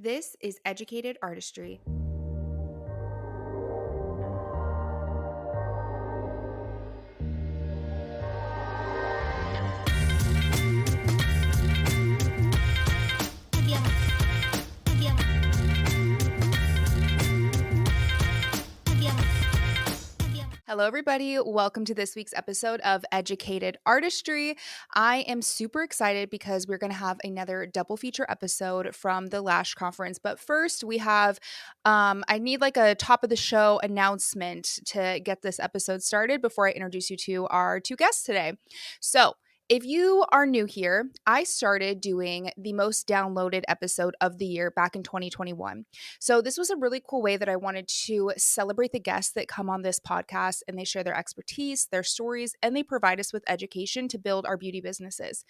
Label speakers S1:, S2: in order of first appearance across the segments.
S1: This is Educated Artistry. Hello, everybody. Welcome to this week's episode of Educated Artistry. I am super excited because we're going to have another double feature episode from the Lash Conference. But first, we have, I need like a top of the show announcement to get this episode started before I introduce you to our two guests today. So, if you are new here, I started doing the most downloaded episode of the year back in 2021. So, this was a really cool way that I wanted to celebrate the guests that come on this podcast and they share their expertise, their stories, and they provide us with education to build our beauty businesses.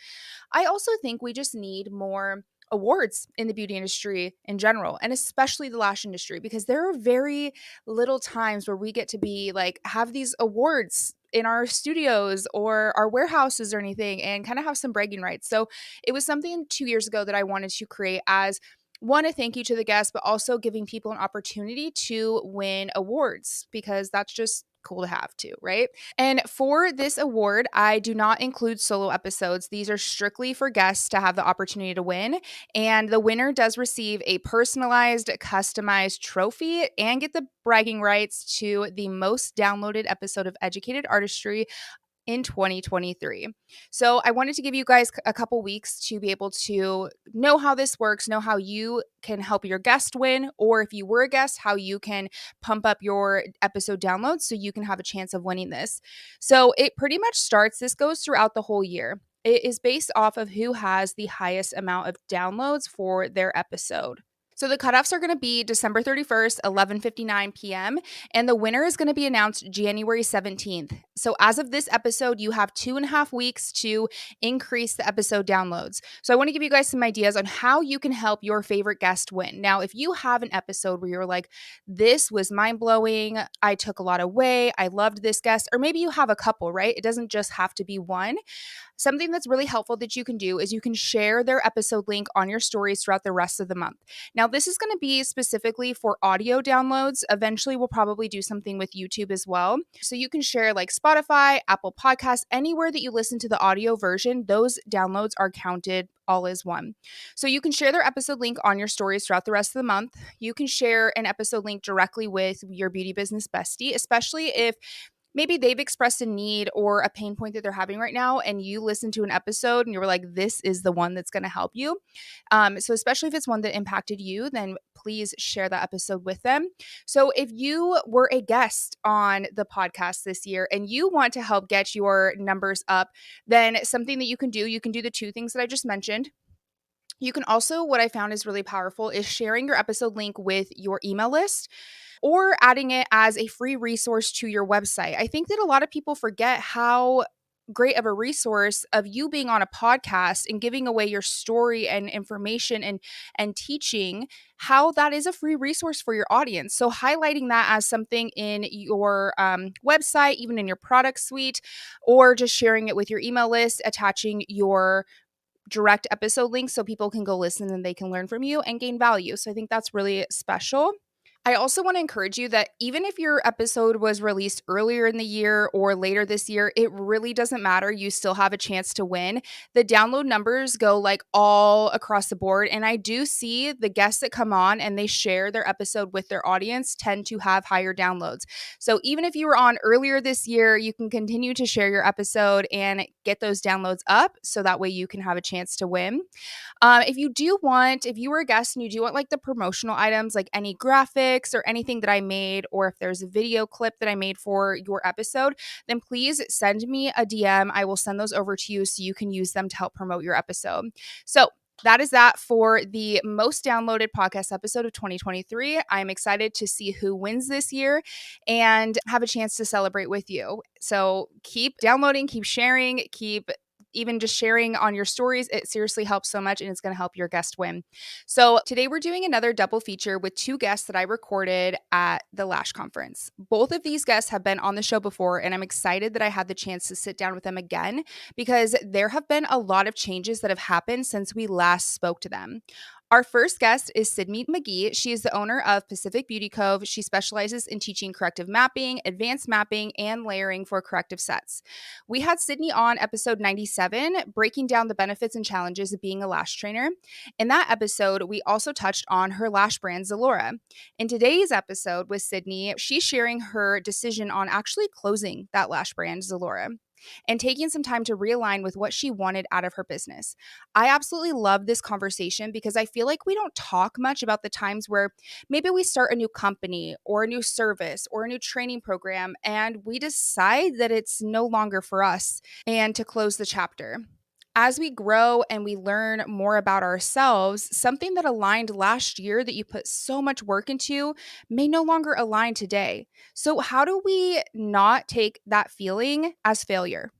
S1: I also think we just need more awards in the beauty industry in general, and especially the lash industry, because there are very little times where we get to be like, have these awards in our studios or our warehouses or anything and kind of have some bragging rights. So it was something 2 years ago that I wanted to create as one, a thank you to the guests, but also giving people an opportunity to win awards because that's just cool to have too, right? And for this award, I do not include solo episodes. These are strictly for guests to have the opportunity to win. And the winner does receive a personalized, customized trophy and get the bragging rights to the most downloaded episode of Educated Artistry in 2023. So I wanted to give you guys a couple weeks to be able to know how this works, know how you can help your guest win, or if you were a guest, how you can pump up your episode downloads so you can have a chance of winning this. So it pretty much starts, this goes throughout the whole year. It is based off of who has the highest amount of downloads for their episode. So the cutoffs are going to be December 31st, 11:59 p.m., and the winner is going to be announced January 17th. So as of this episode, you have 2.5 weeks to increase the episode downloads. So I want to give you guys some ideas on how you can help your favorite guest win. Now, if you have an episode where you're like, this was mind-blowing, I took a lot away, I loved this guest, or maybe you have a couple, right? It doesn't just have to be one. Something that's really helpful that you can do is you can share their episode link on your stories throughout the rest of the month. Now, this is going to be specifically for audio downloads. Eventually, we'll probably do something with YouTube as well. So you can share like Spotify, Apple Podcasts, anywhere that you listen to the audio version, those downloads are counted all as one. So you can share their episode link on your stories throughout the rest of the month. You can share an episode link directly with your beauty business bestie, especially if maybe they've expressed a need or a pain point that they're having right now, and you listen to an episode and you were like, this is the one that's going to help you. So especially if it's one that impacted you, then please share that episode with them. So if you were a guest on the podcast this year and you want to help get your numbers up, then something that you can do the two things that I just mentioned. You can also, what I found is really powerful, is sharing your episode link with your email list or adding it as a free resource to your website. I think that a lot of people forget how great of a resource of you being on a podcast and giving away your story and information and teaching, how that is a free resource for your audience. So highlighting that as something in your website, even in your product suite, or just sharing it with your email list, attaching your direct episode links so people can go listen and they can learn from you and gain value. So I think that's really special. I also want to encourage you that even if your episode was released earlier in the year or later this year, it really doesn't matter. You still have a chance to win. The download numbers go like all across the board. And I do see the guests that come on and they share their episode with their audience tend to have higher downloads. So even if you were on earlier this year, you can continue to share your episode and get those downloads up so that way you can have a chance to win. If you were a guest and you do want like the promotional items, like any graphics or anything that I made, or if there's a video clip that I made for your episode, then please send me a DM. I will send those over to you so you can use them to help promote your episode. So that is that for the most downloaded podcast episode of 2023. I'm excited to see who wins this year and have a chance to celebrate with you. So keep downloading, keep sharing, keep even just sharing on your stories. It seriously helps so much and it's going to help your guest win. So today we're doing another double feature with two guests that I recorded at the Lash Conference. Both of these guests have been on the show before and I'm excited that I had the chance to sit down with them again because there have been a lot of changes that have happened since we last spoke to them. Our first guest is Sydnee McGee. She is the owner of Pacific Beauty Cove. She specializes in teaching corrective mapping, advanced mapping, and layering for corrective sets. We had Sydnee on episode 97, breaking down the benefits and challenges of being a lash trainer. In that episode, we also touched on her lash brand, Zalura. In today's episode with Sydnee, she's sharing her decision on actually closing that lash brand, Zalura, and taking some time to realign with what she wanted out of her business. I absolutely love this conversation because I feel like we don't talk much about the times where maybe we start a new company or a new service or a new training program and we decide that it's no longer for us and to close the chapter. As we grow and we learn more about ourselves, something that aligned last year that you put so much work into may no longer align today. So, how do we not take that feeling as failure?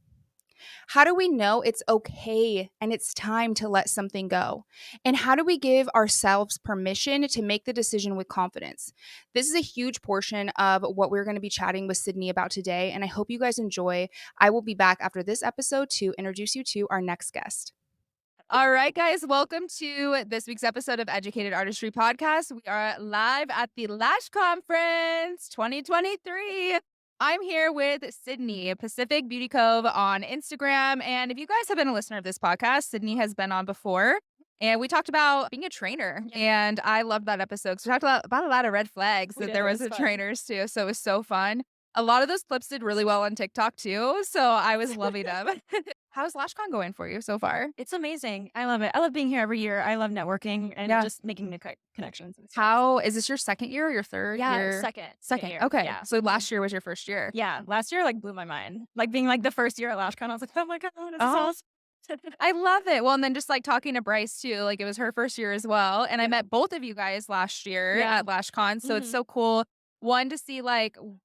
S1: How do we know it's okay and it's time to let something go? And how do we give ourselves permission to make the decision with confidence? This is a huge portion of what we're going to be chatting with Sydnee about today, and I hope you guys enjoy. I will be back after this episode to introduce you to our next guest. All right, guys, welcome to this week's episode of Educated Artistry Podcast. We are live at the Lash Conference 2023. I'm here with Sydnee, Pacific Beauty Cove on Instagram. And if you guys have been a listener of this podcast, Sydnee has been on before. And we talked about being a trainer. Yeah. And I loved that episode because we talked about a lot of red flags that there was with trainers too. So it was so fun. A lot of those clips did really well on TikTok too. So I was loving them. How's LashCon going for you so far?
S2: It's amazing. I love it. I love being here every year. I love networking and just making new connections.
S1: How is this your second year or your third year?
S2: Second year.
S1: Okay.
S2: Yeah.
S1: So last year was your first year.
S2: Yeah. Last year blew my mind. Being the first year at LashCon, I was like, oh my God, this is awesome.
S1: I love it. Well, and then just talking to Bryce too, it was her first year as well. And I met both of you guys last year at LashCon. So it's so cool. One, to see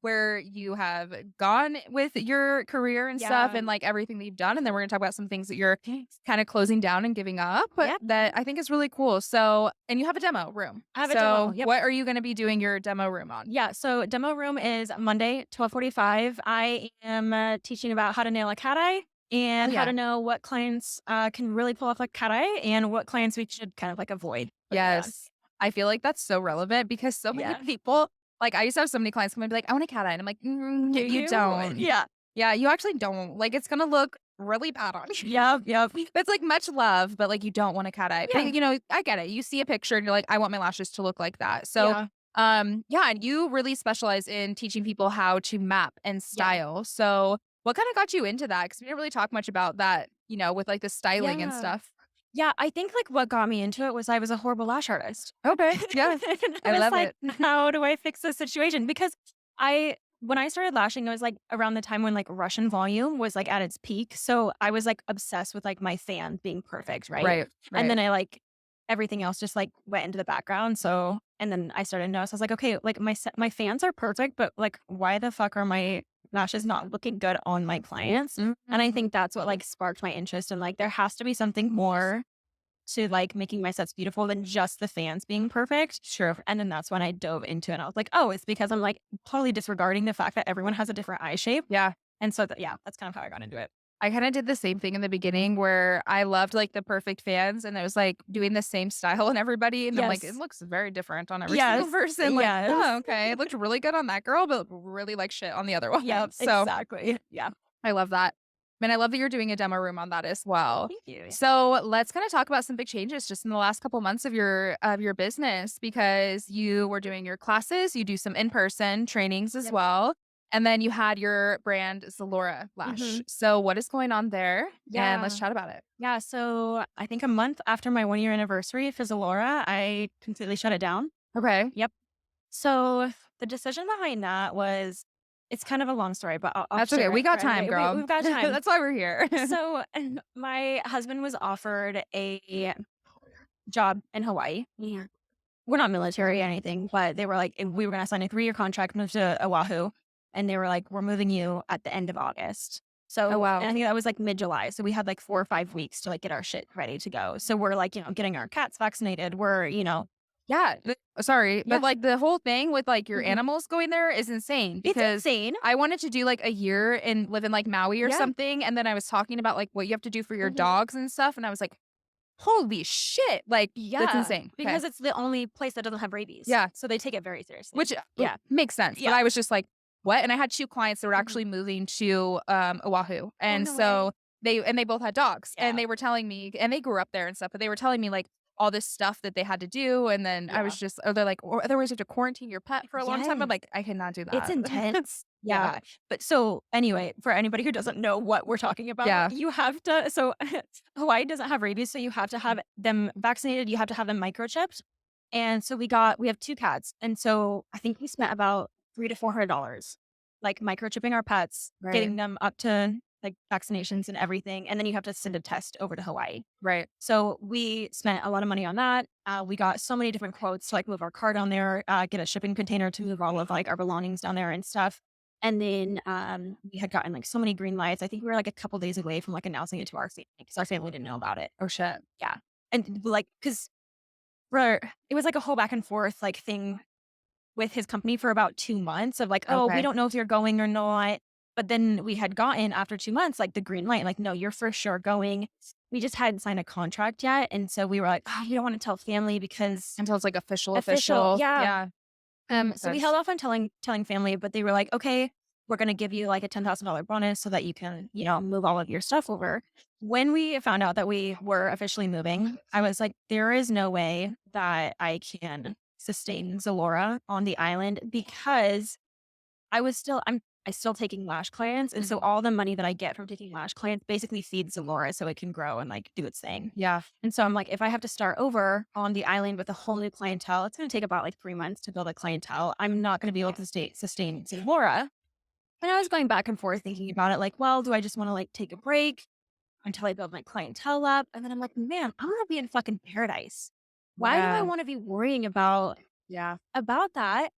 S1: where you have gone with your career and stuff and everything that you've done. And then we're going to talk about some things that you're kind of closing down and giving up that I think is really cool. So, and you have a demo room.
S2: I have a demo.
S1: Yep. What are you going to be doing your demo room on?
S2: Yeah. So demo room is Monday, 12:45. I am teaching about how to nail a cat eye and how to know what clients can really pull off a cat eye and what clients we should kind of avoid.
S1: Yes. I feel like that's so relevant because so many people, I used to have so many clients come and be like, I want a cat eye. And I'm like, you don't.
S2: Yeah.
S1: Yeah, you actually don't. It's going to look really bad on you.
S2: Yep.
S1: It's much love, but you don't want a cat eye.
S2: Yeah.
S1: But, I get it. You see a picture and you're like, I want my lashes to look like that. So, and you really specialize in teaching people how to map and style. So what kind of got you into that? Because we didn't really talk much about that, with the styling and stuff.
S2: Yeah, I think what got me into it was I was a horrible lash artist.
S1: Okay, yeah. I love it.
S2: How do I fix this situation? Because when I started lashing, it was around the time when Russian volume was at its peak. So I was obsessed with my fan being perfect, right?
S1: Right.
S2: And then I everything else just went into the background. So and then I started to notice, I was like, okay, my fans are perfect, but why the fuck are my lashes not looking good on my clients? And I think that's what sparked my interest in there has to be something more to making my sets beautiful than just the fans being perfect.
S1: Sure.
S2: And then that's when I dove into it. And I was like, oh, it's because I'm totally disregarding the fact that everyone has a different eye shape.
S1: Yeah.
S2: And so that's kind of how I got into it.
S1: I kind of did the same thing in the beginning where I loved the perfect fans and it was doing the same style on everybody. And I'm like, it looks very different on every single person. Oh, okay. It looked really good on that girl, but really shit on the other one.
S2: Yeah,
S1: so,
S2: exactly. Yeah.
S1: I love that. And I love that you're doing a demo room on that as well.
S2: Thank you.
S1: So let's kind of talk about some big changes just in the last couple months of your business, because you were doing your classes, you do some in-person trainings as well. And then you had your brand Zalura Lash. So what is going on there? Yeah. And let's chat about it.
S2: Yeah. So I think a month after my 1-year anniversary for Zalura, I completely shut it down.
S1: Okay.
S2: Yep. So the decision behind that was, it's kind of a long story, but I'll
S1: that's okay. We got time, girl.
S2: We've got time.
S1: That's why we're here.
S2: So my husband was offered a job in Hawaii. Yeah. We're not military or anything, but they were we were going to sign a 3-year contract, move to Oahu. And they were like, we're moving you at the end of August. So
S1: oh, wow.
S2: And I think that was mid-July. So we had 4 or 5 weeks to get our shit ready to go. So we're getting our cats vaccinated. We're,
S1: Yeah. Sorry. Yeah. But the whole thing with your animals going there is insane. Because
S2: it's insane.
S1: I wanted to do a year and live in Maui or something. And then I was talking about what you have to do for your dogs and stuff. And I was like, Holy shit. Like, that's
S2: Yeah,
S1: insane. Okay.
S2: because it's the only place that doesn't have rabies,
S1: Yeah.
S2: so they take it very seriously.
S1: Which
S2: Yeah.
S1: makes sense. But
S2: Yeah.
S1: I was just like, what? And I had 2 clients that were
S2: Mhm.
S1: actually moving to, Oahu.
S2: Oh,
S1: And
S2: no way.
S1: so they both had dogs, and
S2: Yeah.
S1: they were telling me, and they grew up there and stuff, but they were telling me, like, all this stuff that they had to do, and then I
S2: Yeah.
S1: was just, they're like, "Or otherwise you have to quarantine your pet for a long time." I'm
S2: Yes.
S1: like, "I cannot do
S2: It's
S1: that."
S2: intense.
S1: Yeah.
S2: Yeah. But so anyway, for anybody who doesn't know what we're talking about,
S1: Yeah.
S2: you have to so Hawaii doesn't have rabies, so you have to have them vaccinated, you have to have them microchipped. And so we have 2 cats. And so I think we spent about $300 to $400 like microchipping our pets,
S1: Right.
S2: getting them up to like vaccinations and everything, and then you have to send a test over to Hawaii.
S1: Right.
S2: So we spent a lot of money on that. We got so many different quotes to like move our car down there, get a shipping container to move all of like our belongings down there and stuff. And then we had gotten like so many green lights. I think we were like a couple days away from like announcing it to our family because our family didn't know about it.
S1: Oh, shit.
S2: Yeah. And like, because it was like a whole back and forth like thing with his company for about 2 months of like, "Oh, we
S1: Okay.
S2: don't know if you're going or not." But then we had gotten after 2 months, like, the green light, like, "No, you're for sure going." We just hadn't signed a contract yet, and so we were like, "Oh, we don't wanna tell family because"
S1: Until it's, like, official,
S2: official,
S1: official.
S2: yeah.
S1: Yeah.
S2: So we held
S1: That's
S2: off on telling family, but they were like, "Okay, we're gonna give you, like, a $10,000 bonus so that you can, move all of your stuff over." When we found out that we were officially moving, I was like, "There is no way that I can sustain Zalura on the island," because I still taking lash clients, and so
S1: Mhm.
S2: all the money that I get from taking lash clients basically feeds Zalura so it can grow and, like, do its thing.
S1: Yeah.
S2: And so I'm like, if I have to start over on the island with a whole new clientele, it's gonna take about, like, 3 months to build a clientele. I'm not gonna be able to sustain Zalura. And I was going back and forth thinking about it, like, well, do I just wanna, like, take a break until I build my clientele up? And then I'm like, man, I wanna be in fucking paradise. Why do I
S1: Yeah.
S2: wanna be worrying
S1: Yeah.
S2: about that?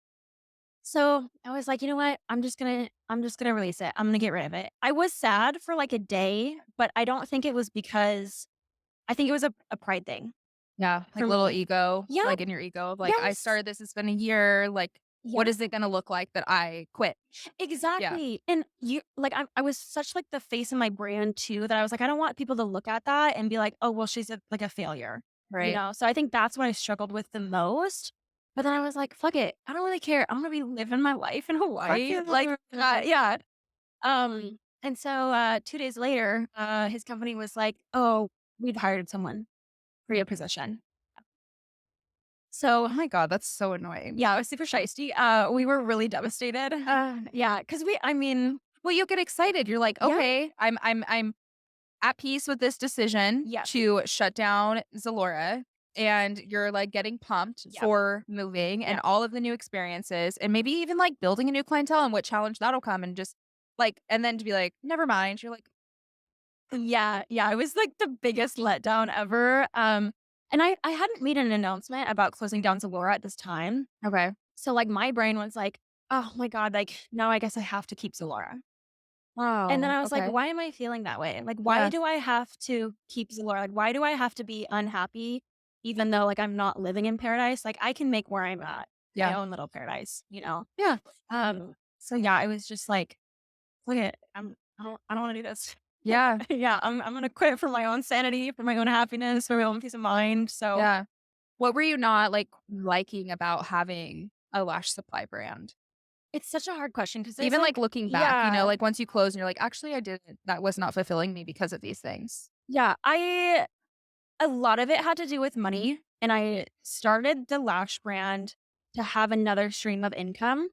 S2: So I was like, you know what? I'm just gonna release it. I'm gonna get rid of it. I was sad for like a day, but I don't think it was because I think it was a pride thing
S1: Yeah, like,
S2: for
S1: little
S2: me.
S1: ego,
S2: Yeah.
S1: like, in your ego of, like, "I
S2: Yes.
S1: started this, it's been a year, like, what
S2: Yeah.
S1: is it gonna look like that I quit?" Yeah,
S2: Exactly. And you like I was such like the face of my brand too that I was like, I don't want people to look at that and be like, oh well, she's like a failure.
S1: right.
S2: So I think that's what I struggled with the most. But then I was like, fuck it. I don't really care. I'm gonna be living my life in
S1: Fuck
S2: Hawaii. Like,
S1: yeah.
S2: yeah. And so 2 days later, his company was like, "Oh, we've hired someone for your position." So
S1: Oh my god, that's so annoying.
S2: yeah, it was super shiesty. We were really devastated. Yeah, because I mean,
S1: Well, you get excited, you're like,
S2: yeah,
S1: "Okay, I'm at peace with this decision
S2: yeah,
S1: to shut down Zalora," and you're, like, getting pumped
S2: yeah,
S1: for moving
S2: yeah,
S1: and all of the new experiences and maybe even, like, building a new clientele and what challenge that'll come and just, like, and then to be like, "Never mind," you're like,
S2: yeah, yeah. It was like the biggest letdown ever. And I hadn't made an announcement about closing down Zalora at this time,
S1: "Okay,
S2: so like my brain was like, "Oh my god, like now I guess I have to keep Zalora." And then
S1: oh,
S2: I was like,
S1: okay."
S2: "Why am I feeling that way? Like, why
S1: Yeah,
S2: do I have to keep Zalora? Like, why do I have to be unhappy even though, like, I'm not living in paradise? Like, I can make where I'm at my
S1: yeah,
S2: own little paradise, you know?"
S1: yeah,
S2: So yeah, I was just like, "Look it, I don't wanna do this."
S1: yeah,
S2: Yeah, I'm gonna quit for my own sanity, for my own happiness, for my own peace of mind. So
S1: yeah. What were you not, like, liking about having a lash supply brand?
S2: it's such a hard question because there's
S1: Even, like,
S2: like
S1: looking back,
S2: yeah,
S1: like, once you close and you're like, "Actually, I didn't that was not fulfilling me because of these things."
S2: yeah, a lot of it had to do with money, and I started the lash brand to have another stream of income.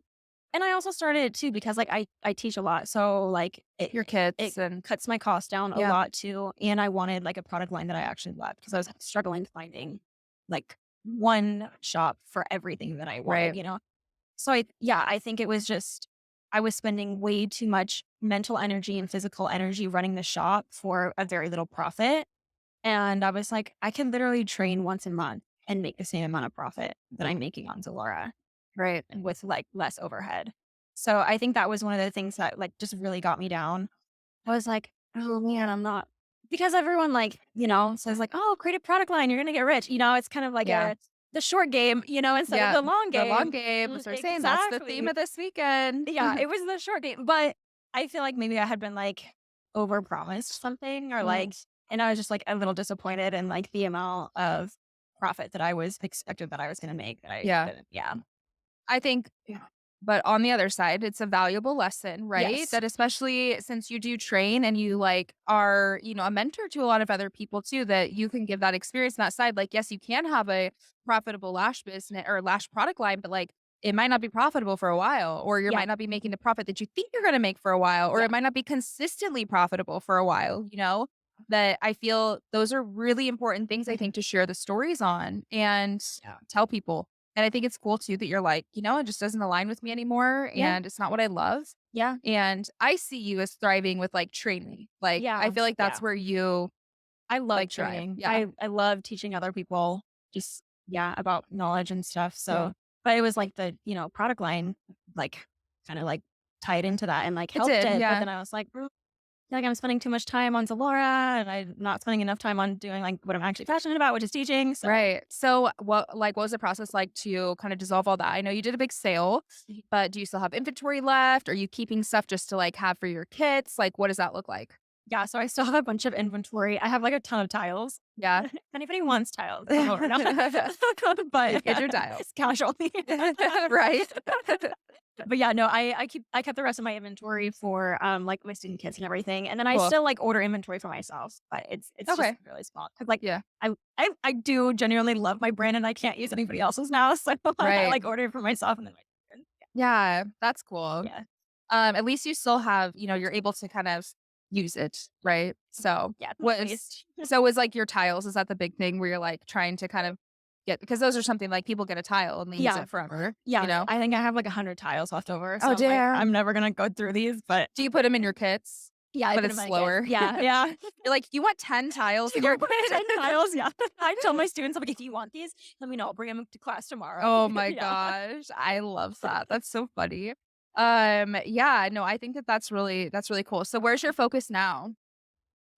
S2: And I also started it too because, like, I teach a lot, so, like,
S1: Your
S2: it
S1: kids and
S2: cuts my cost down a
S1: yeah,
S2: lot too, and I wanted, like, a product line that I actually loved because I was struggling finding, like, one shop for everything that I wanted,
S1: right,
S2: you know? So I think it was just I was spending way too much mental energy and physical energy running the shop for a very little profit, and I was like, "I can literally train once a month and make the same amount of profit that I'm making on Zalora."
S1: right.
S2: And with, like, less overhead. So, I think that was one of the things that, like, just really got me down. I was like, "Oh, man, I'm not" because everyone, like, says, like, "Oh, create a product line, you're gonna get rich." It's kind of like
S1: Yeah,
S2: the short game, instead of
S1: yeah,
S2: the long
S1: the long
S2: game.
S1: game, that's what we're saying, that's the theme
S2: Exactly.
S1: of this weekend.
S2: Yeah, it was the short game, but I feel like maybe I had been, like, overpromised something or, like,
S1: Mm.
S2: And I was just like a little disappointed in like the amount of profit that I was expected that I was going to make. That I
S1: Yeah.
S2: didn't. Yeah.
S1: I think but on the other side, it's a valuable lesson, right?
S2: Yes.
S1: That especially since you do train and you like are, a mentor to a lot of other people too, that you can give that experience on that side. Like, yes, you can have a profitable lash business or lash product line, but like it might not be profitable for a while, or you
S2: Yeah.
S1: might not be making the profit that you think you're going to make for a while, or
S2: Yeah.
S1: it might not be consistently profitable for a while, that I feel those are really important things I think to share the stories on and
S2: Yeah.
S1: tell people. And I think it's cool too that you're like, it just doesn't align with me anymore
S2: Yeah.
S1: and it's not what I love.
S2: Yeah.
S1: And I see you as thriving with like training. Like I
S2: Yeah.
S1: feel like
S2: Yeah.
S1: that's where you
S2: I love
S1: like thrive.
S2: training.
S1: Yeah.
S2: I love teaching other people just yeah, about knowledge and stuff.
S1: Yeah.
S2: So but it was like the, product line like kind of like tied into that and like
S1: It
S2: helped
S1: did.
S2: it. But
S1: Yeah.
S2: then I was like, I feel like I'm spending too much time on Zalura and I'm not spending enough time on doing like what I'm actually passionate about, which is teaching. So
S1: Right. So what was the process like to kind of dissolve all that? I know you did a big sale, but do you still have inventory left? Are you keeping stuff just to like have for your kits? Like what does that look like?
S2: yeah, so I still have a bunch of inventory. I have like a ton of tiles.
S1: Yeah.
S2: If anybody wants tiles, come over. No. But
S1: Get your dials.
S2: casually.
S1: Right.
S2: But yeah, no, I kept the rest of my inventory for like my student kits and everything. And then I
S1: Cool.
S2: still like order inventory for myself, but it's just
S1: Okay.
S2: really small. Cause like
S1: Yeah.
S2: I do genuinely love my brand and I can't use anybody else's now. So I
S1: Right.
S2: like order it for myself and then
S1: Yeah. That's cool.
S2: yeah.
S1: At least you still have, you're able to kind of use it, right? So,
S2: Yeah. At
S1: was
S2: least.
S1: so is like your tiles, is that the big thing where you're like trying to kind of get because those are something like people get a tile and they use
S2: Yeah.
S1: it forever,
S2: Yeah.
S1: you know?
S2: I think I have like 100 tiles left over. So
S1: Oh,
S2: I'm like, I'm
S1: damn.
S2: never gonna go through these, but
S1: Do you put them in your kits?
S2: yeah, I
S1: But
S2: put
S1: it's
S2: them in again.
S1: slower.
S2: Yeah. Yeah.
S1: You're like, "You want 10 tiles in your kit?"
S2: 10 tiles. Yeah. I tell my students, I'm like, if you want these, let me know. I'll bring them to class tomorrow.
S1: Oh my
S2: Yeah.
S1: gosh, I love that. That's so funny. Yeah, no, I think that that's really cool. So where's your focus now?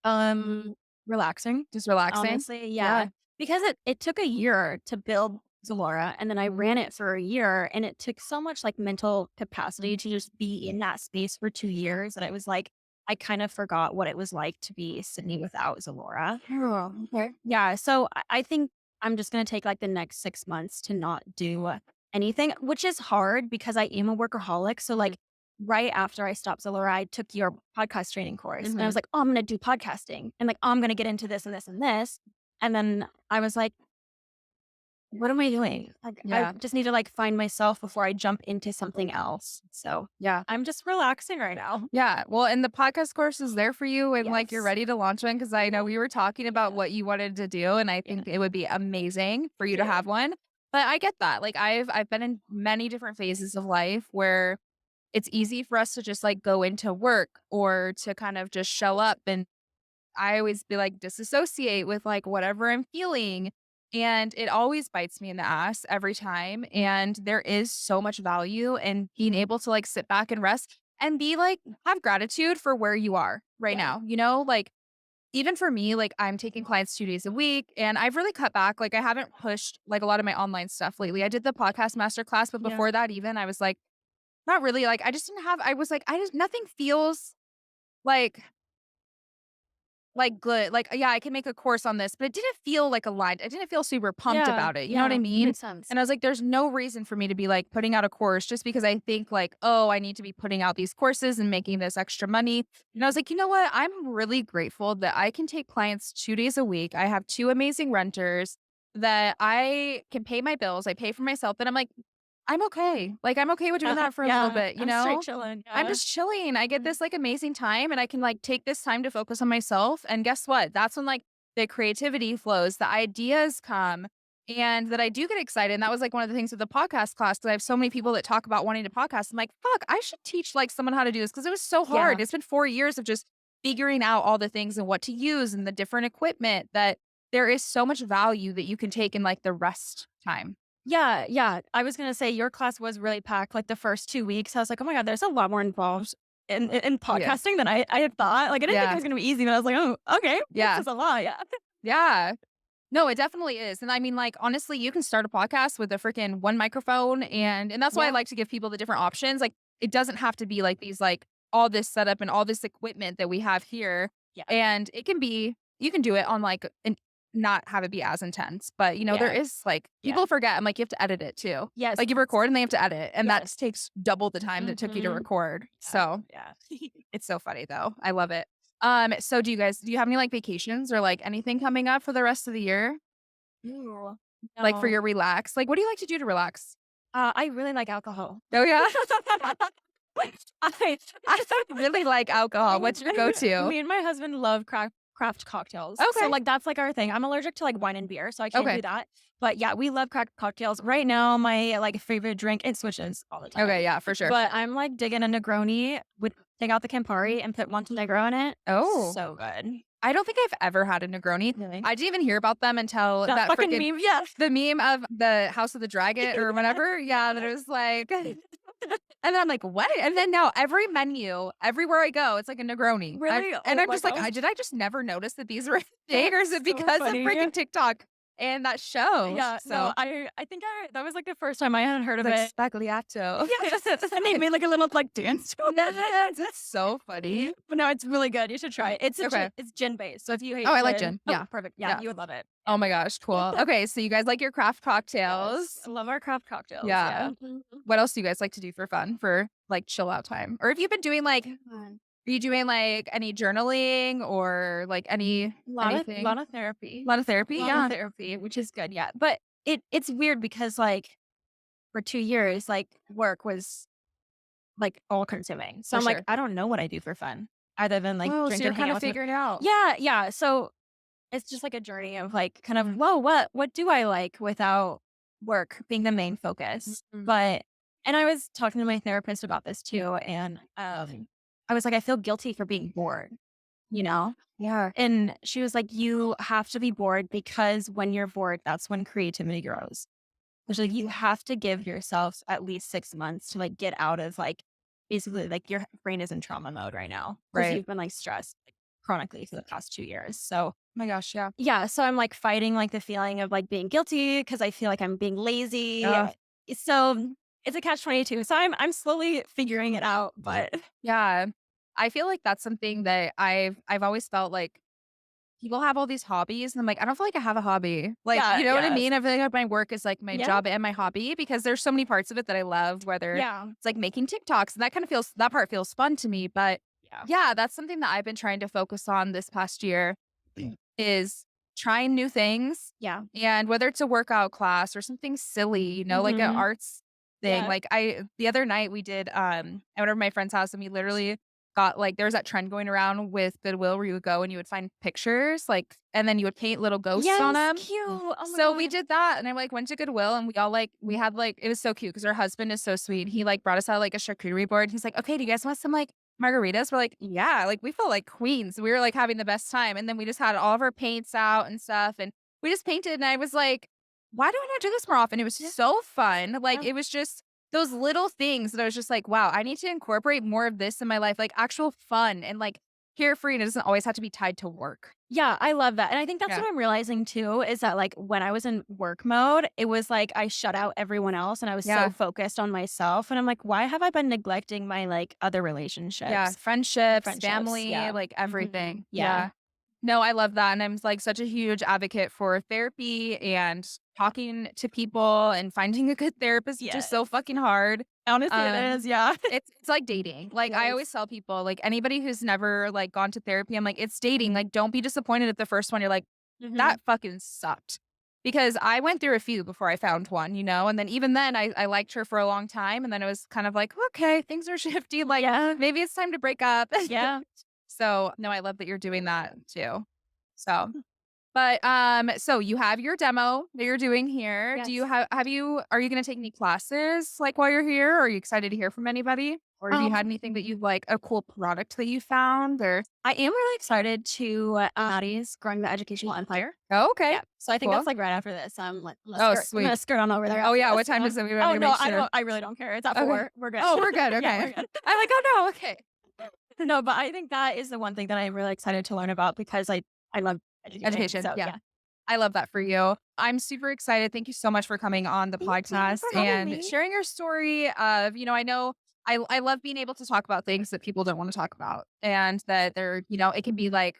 S2: Um, Relaxing,
S1: Just relaxing?
S2: honestly,
S1: Yeah.
S2: yeah. Because it took a year to build Zalora, and then I ran it for a year, and it took so much, like, mental capacity to just be in that space for 2 years that it was like, I kind of forgot what it was like to be Sydney without Zalora.
S1: Oh, okay.
S2: Yeah, so I think I'm just gonna take, like, the next 6 months to not do anything, which is hard because I am a workaholic, so, like, right after I stopped Zalora, I took your podcast training course, and I was
S1: Mhm.
S2: like, "Oh, I'm gonna do podcasting, and, like, oh, I'm gonna get into this and this and this," and then I was like, "What am I doing?" Like, I
S1: Yeah.
S2: just need to, like, find myself before I jump into something else, so
S1: Yeah.
S2: I'm just relaxing right now.
S1: Yeah. Well, and the podcast course is there for you and like you're
S2: Yes.
S1: ready to launch one because I know we were talking about
S2: Yeah.
S1: what you wanted to do and I
S2: Yeah.
S1: think it would be amazing for you to
S2: Thank
S1: have
S2: you.
S1: one. But I get that. Like I've been in many different phases of life where it's easy for us to just like go into work or to kind of just show up and I always be like disassociate with like whatever I'm feeling. And it always bites me in the ass every time. And there is so much value in being able to like sit back and rest and be like, have gratitude for where you are right
S2: Yeah.
S1: now. Like even for me, like I'm taking clients 2 days a week and I've really cut back. Like I haven't pushed like a lot of my online stuff lately. I did the podcast masterclass, but
S2: Yeah.
S1: before that, even I was like, not really. Like I just didn't have, I was like, nothing feels like good. Like, yeah, I can make a course on this, but it didn't feel like aligned. I didn't feel super pumped
S2: Yeah.
S1: about it. You know what I
S2: Yeah.
S1: mean?
S2: Makes sense.
S1: And I was like, there's no reason for me to be like putting out a course just because I think like, oh, I need to be putting out these courses and making this extra money. And I was like, you know what? I'm really grateful that I can take clients 2 days a week. I have two amazing renters that I can pay my bills. I pay for myself. That I'm like, I'm okay. Like, I'm okay with doing that for a little
S2: Yeah.
S1: bit, you
S2: I'm straight
S1: know?
S2: chilling.
S1: I'm
S2: Yeah.
S1: just chilling. I get
S2: Mhm.
S1: this like amazing time and I can like take this time to focus on myself. And guess what? That's when like the creativity flows, the ideas come, and that I do get excited. And that was like one of the things with the podcast class because I have so many people that talk about wanting to podcast. I'm like, fuck, I should teach like someone how to do this because it was so
S2: Yeah.
S1: hard. It's been 4 years of just figuring out all the things and what to use and the different equipment that there is so much value that you can take in like the rest time.
S2: Yeah, yeah. I was gonna say your class was really packed, like, the first 2 weeks. I was like, "Oh my god, there's a lot more involved in
S1: Oh yeah.
S2: podcasting than I had thought." Like, I didn't think it
S1: Yeah.
S2: was gonna be easy, but I was like, "Oh, okay. This
S1: Yeah.
S2: is a lot." Yeah.
S1: Yeah. No, it definitely is. And I mean, like, honestly, you can start a podcast with a freaking one microphone and that's why I
S2: Yeah.
S1: like to give people the different options. Like, it doesn't have to be like these like all this setup and all this equipment that we have here.
S2: Yeah.
S1: And it can be you can do it on like and not have it be as intense. But there
S2: Yeah.
S1: is like
S2: Yeah.
S1: people forget. I'm like, you have to edit it too.
S2: Yes.
S1: Like you record and they have to edit, and that
S2: Yes.
S1: takes double the time that it took you to
S2: Mhm.
S1: record.
S2: Yeah.
S1: So
S2: Yeah.
S1: it's so funny though. I love it. So do you have any like vacations or like anything coming up for the rest of the year?
S2: Ooh,
S1: Like for
S2: no.
S1: your relax? Like what do you like to do to relax?
S2: I really like alcohol.
S1: Oh yeah.
S2: I
S1: I really like alcohol. What's your go-to?
S2: me and my husband love craft cocktails. So,
S1: Okay.
S2: like, that's, like, our thing. I'm allergic to, like, wine and beer, so I can't
S1: Okay.
S2: do that. But, yeah, we love craft cocktails. Right now, my, like, favorite drink it switches all the time.
S1: Okay, yeah, for sure.
S2: But I'm, like, digging a Negroni with take out the Campari and put Montenegro in it.
S1: Oh.
S2: So good.
S1: I don't think I've ever had a Negroni.
S2: Really?
S1: I didn't even hear about them until
S2: That
S1: that
S2: fucking
S1: freaking
S2: meme, yeah.
S1: the meme of the House of the Dragon or whatever. Yeah, that it was like and then I'm like, "What?" And then now every menu, everywhere I go, it's like a Negroni.
S2: Really?
S1: And
S2: Oh
S1: I'm
S2: my
S1: just like,
S2: gosh.
S1: Did I just never notice that these were a thing, or is
S2: That's
S1: it
S2: so
S1: because of
S2: funny.
S1: freaking TikTok and that show?"
S2: Yeah, no,
S1: So,
S2: I think that was, like, the first time I had heard of
S1: like
S2: it.
S1: spagliato.
S2: Yes, and they made, like, a little, like, dance to it.
S1: Yes, that's so funny.
S2: But no, it's really good, you should try it.
S1: Okay.
S2: It's gin-based, so if you
S1: Oh,
S2: hate
S1: I like
S2: gin
S1: gin.
S2: oh,
S1: Yeah.
S2: perfect, yeah,
S1: Yeah.
S2: you would love it.
S1: Oh my gosh, cool. Okay, so you guys like your craft
S2: Yes,
S1: cocktails.
S2: I love our craft cocktails,
S1: Yeah.
S2: yeah. Mhm.
S1: What else do you guys like to do for fun for, like, chill out time? Or if you've been doing, like are you doing, like, any journaling or, like, anything?
S2: Lot of therapy.
S1: A lot of therapy?
S2: Lot of
S1: Yeah.
S2: therapy, which is good, yeah, but it's weird because, like, for 2 years, like, work was, like, all-consuming, so
S1: For
S2: I'm like,
S1: sure.
S2: I don't know what I do for fun other than, like,
S1: Oh, so
S2: drink
S1: you're
S2: and hang
S1: kinda
S2: out with
S1: figuring it out.
S2: yeah, yeah, so it's just like a journey of like kind of, whoa, what do I like without work being the main focus?
S1: Mhm.
S2: But and I was talking to my therapist about this too, and I was like, I feel guilty for being bored, you know?
S1: Yeah.
S2: And she was like, you have to be bored because when you're bored, that's when creativity grows. She's like, you have to give yourself at least 6 months to like get out of like basically like your brain is in trauma mode right now because
S1: Right.
S2: you've been like stressed like, chronically for the past 2 years. So
S1: Oh my gosh, yeah.
S2: yeah, so I'm, like, fighting, like, the feeling of, like, being guilty because I feel like I'm being lazy.
S1: Ugh.
S2: So, it's a catch-22. So I'm slowly figuring it out, but
S1: Yeah. I feel like that's something that I've always felt like people have all these hobbies, and I'm like, "I don't feel like I have a hobby." Like,
S2: yeah,
S1: you know what I
S2: yes.
S1: mean? I feel like my work is, like, my
S2: Yeah,
S1: job and my hobby because there's so many parts of it that I love, whether
S2: yeah,
S1: it's, like, making TikToks, and that part feels fun to me, but,
S2: yeah,
S1: yeah, that's something that I've been trying to focus on this past year is trying new things,
S2: yeah.
S1: and whether it's a workout class or something silly, like an
S2: Mhm.
S1: arts thing,
S2: Yeah.
S1: like, the other night we did, I went over to my friend's house and we literally got, like there was that trend going around with Goodwill where you would go and you would find pictures, like and then you would paint little ghosts on
S2: Yes,
S1: them.
S2: cute. Oh my
S1: So we
S2: god.
S1: did that, and I, like, went to Goodwill, and we all, like we had, like it was so cute because her husband is so sweet. He, like, brought us out, like, a charcuterie board. He's like, "Okay, do you guys want some, like, margaritas?" We're like, "Yeah." Like, we felt like queens. We were, like, having the best time, and then we just had all of our paints out and stuff, and we just painted, and I was like, "Why do I not do this more often?" It was
S2: Yeah,
S1: so fun. Like,
S2: yeah.
S1: it was just those little things that I was just like, "Wow, I need to incorporate more of this in my life," like, actual fun and, like, carefree, and it doesn't always have to be tied to work.
S2: Yeah, I love that, and I think that's
S1: Yeah.
S2: what I'm realizing too, is that, like, when I was in work mode, it was like I shut out everyone else, and I was so
S1: Yeah.
S2: focused on myself, and I'm like, "Why have I been neglecting my, like, other
S1: Yeah,
S2: relationships?"
S1: friendships,
S2: Friendships,
S1: family,
S2: yeah.
S1: like,
S2: Mhm.
S1: everything.
S2: Yeah.
S1: Yeah. No, I love that, and I'm, like, such a huge advocate for therapy and talking to people and finding a good therapist, which is
S2: Yes.
S1: so fucking hard.
S2: Honestly, it
S1: Um,
S2: is, yeah.
S1: it's like dating. Like, I always
S2: Yes.
S1: tell people, like, anybody who's never, like, gone to therapy, I'm like, "It's dating." Like, don't be disappointed at the first one. You're like,
S2: Mhm.
S1: "That fucking sucked." Because I went through a few before I found one, and then even then, I liked her for a long time, and then it was kind of like, "Okay, things are shifty, like,
S2: Yeah.
S1: maybe it's time to break up."
S2: Yeah.
S1: So, no, I love that you're doing that too. So, but, so you have your demo that you're doing here. Do you
S2: Yes.
S1: have you are you gonna take any classes, like, while you're here? Or are you excited to hear from anybody? Or have you had
S2: Um,
S1: anything that you like a cool product that you found or
S2: I am really excited to, Maddie's Growing the Educational Empire.
S1: Oh, okay.
S2: Yeah, so I think
S1: Cool.
S2: that's, like, right after this,
S1: Oh,
S2: I'm gonna
S1: sweet.
S2: skirt on over there
S1: Oh,
S2: after
S1: yeah, what
S2: this,
S1: time
S2: so
S1: is it? We
S2: oh,
S1: wanna
S2: no,
S1: make sure.
S2: I really don't care, it's at
S1: Okay.
S2: 4, we're good.
S1: Oh, we're good,
S2: Yeah,
S1: okay.
S2: we're good.
S1: I'm like, "Oh, no, okay."
S2: No, but I think that is the one thing that I'm really excited to learn about because I love educating,
S1: Education,
S2: so
S1: yeah.
S2: yeah.
S1: I love that for you. I'm super excited. Thank you so much for coming on the
S2: Thank you
S1: podcast
S2: for having
S1: and
S2: me.
S1: sharing your story of, I know I love being able to talk about things that people don't want to talk about and that they're, it can be like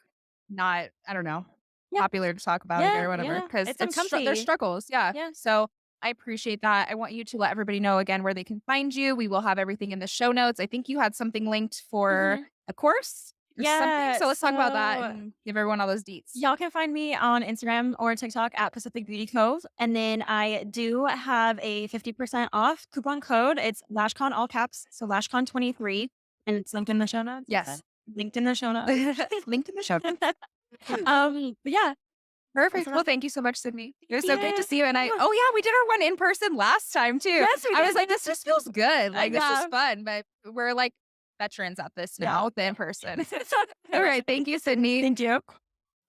S1: not, I don't know,
S2: Yeah.
S1: popular to talk about it
S2: Yeah.
S1: or whatever
S2: Yeah.
S1: because
S2: It's
S1: there's
S2: uncomfy.
S1: struggles. Yeah.
S2: Yeah.
S1: So I appreciate that. I want you to let everybody know again where they can find you. We will have everything in the show notes. I think you had something linked for
S2: Mhm.
S1: a course or something.
S2: Yeah.
S1: So let's talk about that
S2: So
S1: and give everyone all those deets.
S2: y'all can find me on Instagram or TikTok at Pacific Beauty Cove. And then I do have a 50% off coupon code. It's LashCon all caps. So LashCon 23. And it's linked in the show notes.
S1: Yes.
S2: Linked in the show notes.
S1: Linked in the show notes.
S2: But yeah, that's
S1: Perfect. Well,
S2: about
S1: thank you so much, Sydney. It was so great to
S2: yeah.
S1: see you. And oh yeah, we did our one in person last time too.
S2: Yes, we
S1: I was
S2: did.
S1: like, this just feels good. Like this is
S2: Yeah.
S1: fun, but we're like veterans at this
S2: Yeah.
S1: now, the in person. All right. Thank you, Sydney.
S2: Thank you.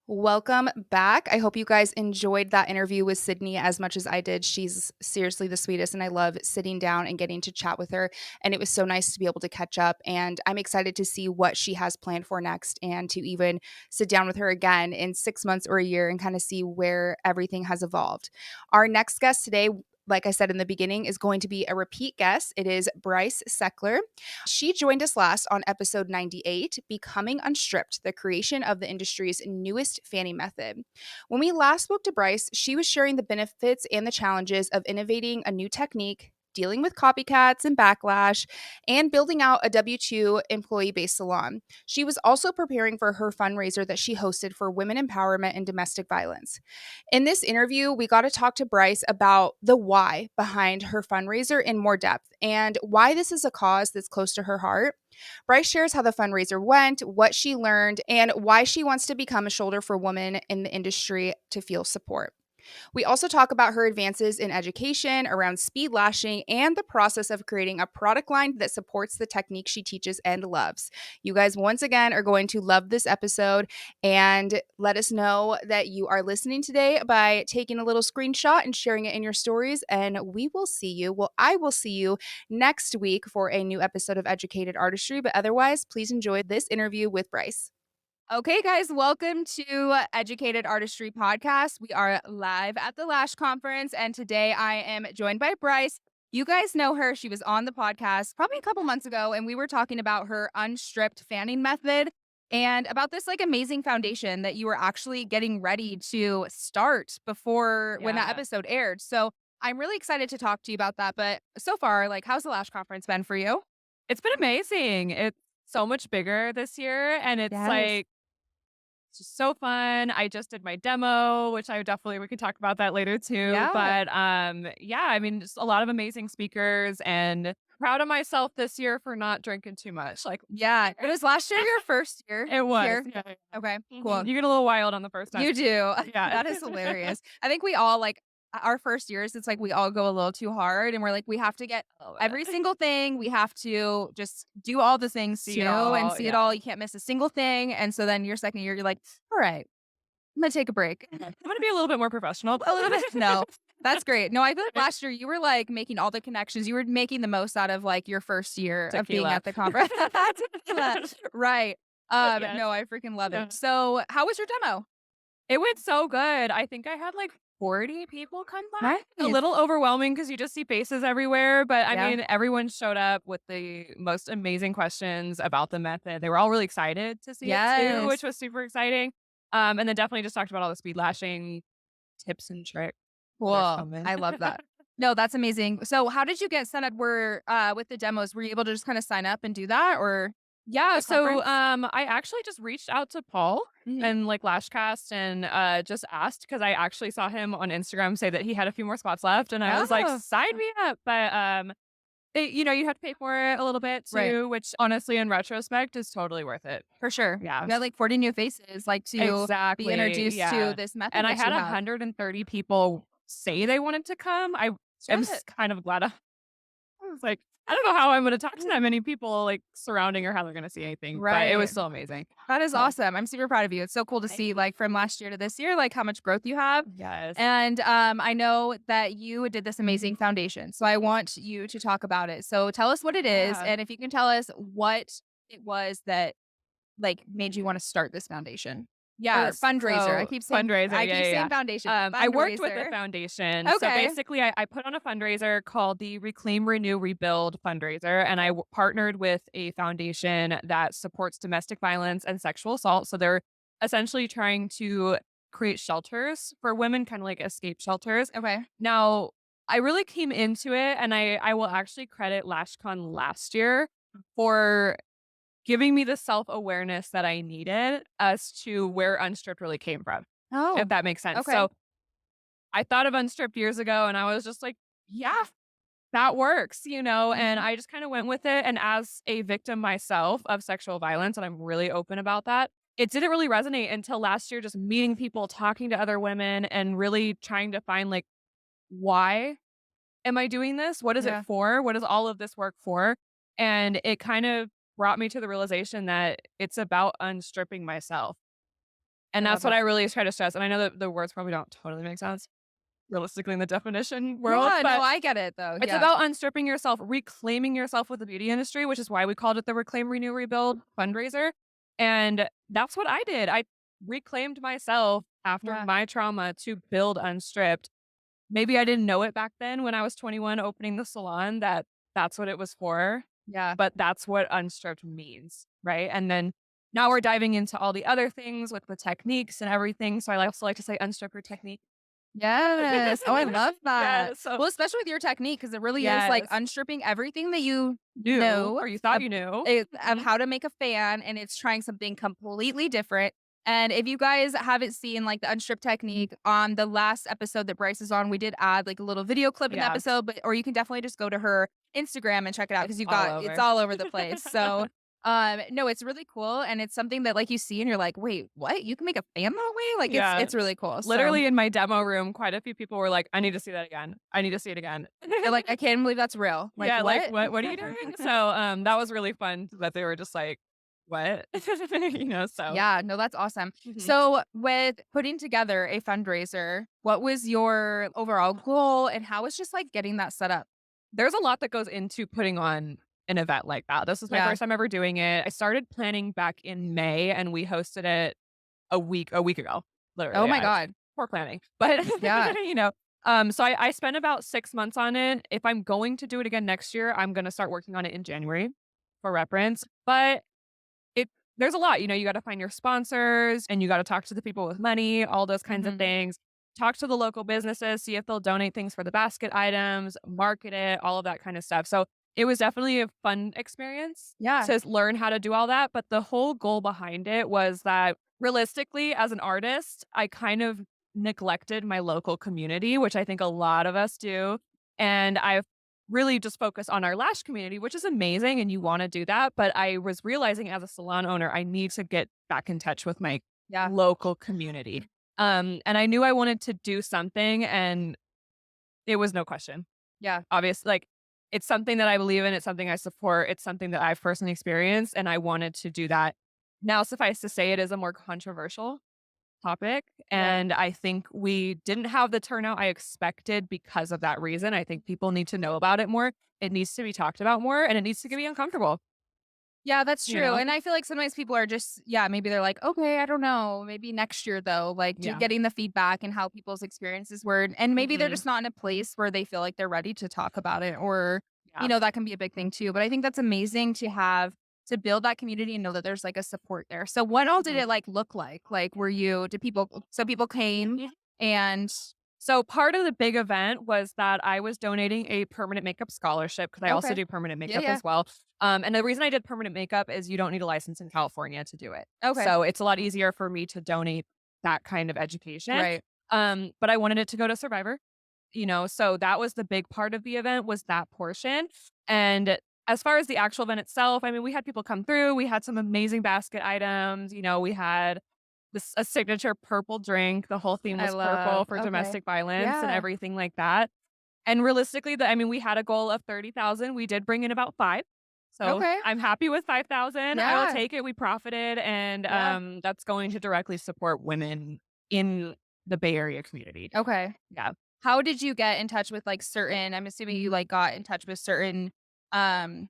S1: Welcome back. I hope you guys enjoyed that interview with Sydney as much as I did. She's seriously the sweetest, and I love sitting down and getting to chat with her. And it was so nice to be able to catch up. And I'm excited to see what she has planned for next and to even sit down with her again in 6 months or a year and kind of see where everything has evolved. Our next guest today, like I said in the beginning, is going to be a repeat guest. It is Bryce Sechler. She joined us last on episode 98, Becoming Unstripped, the creation of the industry's newest fanning method. When we last spoke to Bryce, she was sharing the benefits and the challenges of innovating a new technique, dealing with copycats and backlash, and building out a W 2 employee based salon. She was also preparing for her fundraiser that she hosted for women empowerment and domestic violence. In this interview, we got to talk to Bryce about the why behind her fundraiser in more depth and why this is a cause that's close to her heart. Bryce shares how the fundraiser went, what she learned, and why she wants to become a shoulder for women in the industry to feel support. We also talk about her advances in education around speed lashing and the process of creating a product line that supports the technique she teaches and loves. You guys, once again, are going to love this episode, and let us know that you are listening today by taking a little screenshot and sharing it in your stories. And we will see you. Well, I will see you next week for a new episode of Educated Artistry. But otherwise, please enjoy this interview with Bryce. Okay, guys, welcome to Educated Artistry Podcast. We are live at the Lash Conference, and today I am joined by Bryce. You guys know her. She was on the podcast probably a couple months ago, and we were talking about her unstripped fanning method and about this like amazing foundation that you were actually getting ready to start before when that
S2: Yeah.
S1: episode aired. So I'm really excited to talk to you about that. But so far, like, how's the Lash Conference been for you?
S2: It's been amazing. It's so much bigger this year, and it's
S1: Yes.
S2: like it's just so fun. I just did my demo, which I definitely we could talk about that later too.
S1: Yeah.
S2: But yeah, I mean, just a lot of amazing speakers and proud of myself this year for not drinking too much. Like
S1: Yeah. It was last year your first year
S2: it was.
S1: here?
S2: Yeah, yeah, yeah.
S1: Okay, cool.
S2: You get a little wild on the first time.
S1: You do.
S2: Yeah.
S1: That is hilarious. I think we all like our first years, it's like we all go a little too hard and we're like, we have to get
S2: A little
S1: every
S2: bit.
S1: single thing. We have to just do all the things
S2: See
S1: too
S2: it
S1: and
S2: all.
S1: see it
S2: Yeah.
S1: all. You can't miss a single thing. And so then your second year, you're like, all right, I'm gonna take a break.
S2: I'm gonna be a little bit more professional.
S1: A little bit. No, that's great. No, I feel like last year you were like making all the connections. You were making the most out of like your first year of being
S2: Tequila.
S1: at the conference. Tequila. Right.
S2: Yes.
S1: No, I freaking love
S2: Yeah.
S1: it. So how was your demo?
S2: It went so good. I think I had like 40 people come by. A
S1: Nice.
S2: little overwhelming because you just see faces everywhere. But I
S1: Yeah.
S2: mean, everyone showed up with the most amazing questions about the method. They were all really excited to see it too, which
S1: Yes.
S2: was super exciting. And then definitely just talked about all the speed lashing tips and tricks. They're
S1: Cool.
S2: coming.
S1: I love that. No, that's amazing. So how did you get set up with the demos? Were you able to just kind of sign up and do that or
S2: Yeah,
S1: the
S2: so
S1: conference?
S2: I actually just reached out to Paul
S1: Mhm.
S2: and like Lashcast and just asked because I actually saw him on Instagram say that he had a few more spots left, and I was like,
S1: Oh,
S2: sign me up. But you have to pay for it a little bit
S1: right.
S2: too, which honestly, in retrospect, is totally worth it.
S1: For sure.
S2: Yeah,
S1: You got like 40 new faces like to be
S2: exactly.
S1: introduced to
S2: Yeah,
S1: this method
S2: and I
S1: that
S2: had
S1: you have.
S2: 130 people say they wanted to come. I am
S1: Shit.
S2: kind of glad. I was like, I don't know how I'm going to talk to that many people like surrounding or how they're going to see anything, but it was
S1: Right.
S2: still amazing.
S1: That is
S2: So,
S1: awesome. I'm super proud of you. It's so cool to
S2: thank
S1: see
S2: you.
S1: like from last year to this year, like how much growth you have.
S2: Yes.
S1: And I know that you did this amazing foundation. So I want you to talk about it. So tell us what it is.
S2: Yeah.
S1: And if you can tell us what it was that like made you want to start this foundation or
S2: Yes.
S1: fundraiser.
S2: So fundraiser.
S1: I
S2: Yeah,
S1: keep
S2: yeah,
S1: saying
S2: yeah.
S1: foundation.
S2: I worked with the
S1: Fundraiser.
S2: foundation. So
S1: Okay.
S2: basically, I put on a fundraiser called the Reclaim, Renew, Rebuild fundraiser. And I partnered with a foundation that supports domestic violence and sexual assault. So they're essentially trying to create shelters for women, kind of like escape shelters.
S1: Okay.
S2: Now, I really came into it, and I will actually credit LashCon last year for giving me the self-awareness that I needed as to where Unstripped really came from, if
S1: Oh,
S2: that makes sense.
S1: okay.
S2: So, I thought of Unstripped years ago, and I was just like, "Yeah, that works," and
S1: Mhm.
S2: I just kinda went with it, and as a victim myself of sexual violence, and I'm really open about that, it didn't really resonate until last year, just meeting people, talking to other women, and really trying to find, like, why am I doing this? What is it
S1: Yeah,
S2: for? What is all of this work for? And it kind of brought me to the realization that it's about unstripping myself.
S1: I
S2: And
S1: love
S2: that's what
S1: it.
S2: I really try to stress. And I know that the words probably don't totally make sense realistically in the definition world,
S1: Yeah, no,
S2: but
S1: I get it though.
S2: it's
S1: Yeah.
S2: about unstripping yourself, reclaiming yourself with the beauty industry, which is why we called it the Reclaim, Renew, Rebuild fundraiser. And that's what I did. I reclaimed myself after
S1: Yeah.
S2: my trauma to build Unstripped. Maybe I didn't know it back then when I was 21 opening the salon that that's what it was for,
S1: Yeah.
S2: but that's what unstripped means, right? And then now we're diving into all the other things with the techniques and everything. So I also like to say unstrip your technique.
S1: Yes. Oh, I love that.
S2: Yeah. So
S1: Well, especially with your technique, because it really is like
S2: yes,
S1: unstripping everything that you
S2: new
S1: know
S2: or you thought
S1: of,
S2: you knew.
S1: of
S2: Mhm.
S1: how to make a fan, and it's trying something completely different. And if you guys haven't seen like the unstrip technique on the last episode that Bryce is on, we did add like a little video clip in the
S2: Yeah,
S1: episode, but or you can definitely just go to her Instagram and check it out
S2: it's
S1: because you
S2: all
S1: got it's
S2: over.
S1: all over the place. So no, it's really cool, and it's something that like you see and you're like, wait, what? You can make a fan that way? Like
S2: Yeah.
S1: it's really cool. So
S2: Literally in my demo room, quite a few people were like, I need to see that again. I need to see it again.
S1: they're like, "I can't believe that's real." Like,
S2: Yeah, like,
S1: "What?"
S2: what are you doing? So, that was really fun that they were just like, "What?" So
S1: Yeah, no, that's awesome.
S2: mhm.
S1: So, with putting together a fundraiser, what was your overall goal, and how was just, like, getting that set up?
S2: There's a lot that goes into putting on an event like that. This is my
S1: Yeah.
S2: first time ever doing it. I started planning back in May, and we hosted it a week ago,
S1: Oh
S2: literally.
S1: my
S2: I
S1: god.
S2: Poor planning, but,
S1: Yeah.
S2: you know, so I spent about 6 months on it. If I'm going to do it again next year, I'm gonna start working on it in January for reference, but It there's a lot, you gotta find your sponsors, and you gotta talk to the people with money, all those kinds of
S1: Mhm.
S2: things. Talk to the local businesses, see if they'll donate things for the basket items, market it, all of that kind of stuff. So, it was definitely a fun experience
S1: Yeah.
S2: to learn how to do all that, but the whole goal behind it was that realistically, as an artist, I kind of neglected my local community, which I think a lot of us do, and I've really just focus on our lash community, which is amazing and you want to do that. But I was realizing as a salon owner, I need to get back in touch with my
S1: Yeah.
S2: local community. And I knew I wanted to do something and it was no question.
S1: Yeah.
S2: Obviously, like it's something that I believe in, it's something I support, it's something that I've personally experienced, and I wanted to do that. Now, suffice to say, it is a more controversial topic.
S1: Yeah.
S2: And I think we didn't have the turnout I expected because of that reason. I think people need to know about it more. It needs to be talked about more and it needs to be uncomfortable,
S1: Yeah, that's
S2: you
S1: true,
S2: know?
S1: and I feel like sometimes people are just yeah, maybe they're like, "Okay, I don't know, maybe next year though," like,
S2: Yeah.
S1: getting the feedback and how people's experiences were, and maybe they're
S2: Hmm.
S1: just not in a place where they feel like they're ready to talk about it or,
S2: Yeah.
S1: that can be a big thing too, but I think that's amazing to have to build that community and know that there's, like, a support there. So what all did
S2: Mhm.
S1: it, like, look like? Like, were you did people so people came
S2: Yeah.
S1: and
S2: So part of the big event was that I was donating a permanent makeup scholarship because I also
S1: okay.
S2: do permanent
S1: Yeah,
S2: makeup
S1: yeah.
S2: as well. And the reason I did permanent makeup is you don't need a license in California to do it.
S1: Okay.
S2: So it's a lot easier for me to donate that kind of education.
S1: Right.
S2: But I wanted it to go to Survivor. So that was the big part of the event was that portion. And as far as the actual event itself, I mean, we had people come through. We had some amazing basket items. We had a signature purple drink. The whole theme
S1: I
S2: was purple
S1: love
S2: for
S1: okay.
S2: domestic violence and
S1: Yeah.
S2: everything like that. And realistically, we had a goal of 30,000. We did bring in about 5. So
S1: Okay.
S2: I'm happy with 5,000. I will
S1: Yeah.
S2: take it. We profited and
S1: Yeah.
S2: that's going to directly support women in the Bay Area community.
S1: Okay.
S2: Yeah.
S1: How did you get in touch with, like, certain I'm assuming you, like, got in touch with certain, um,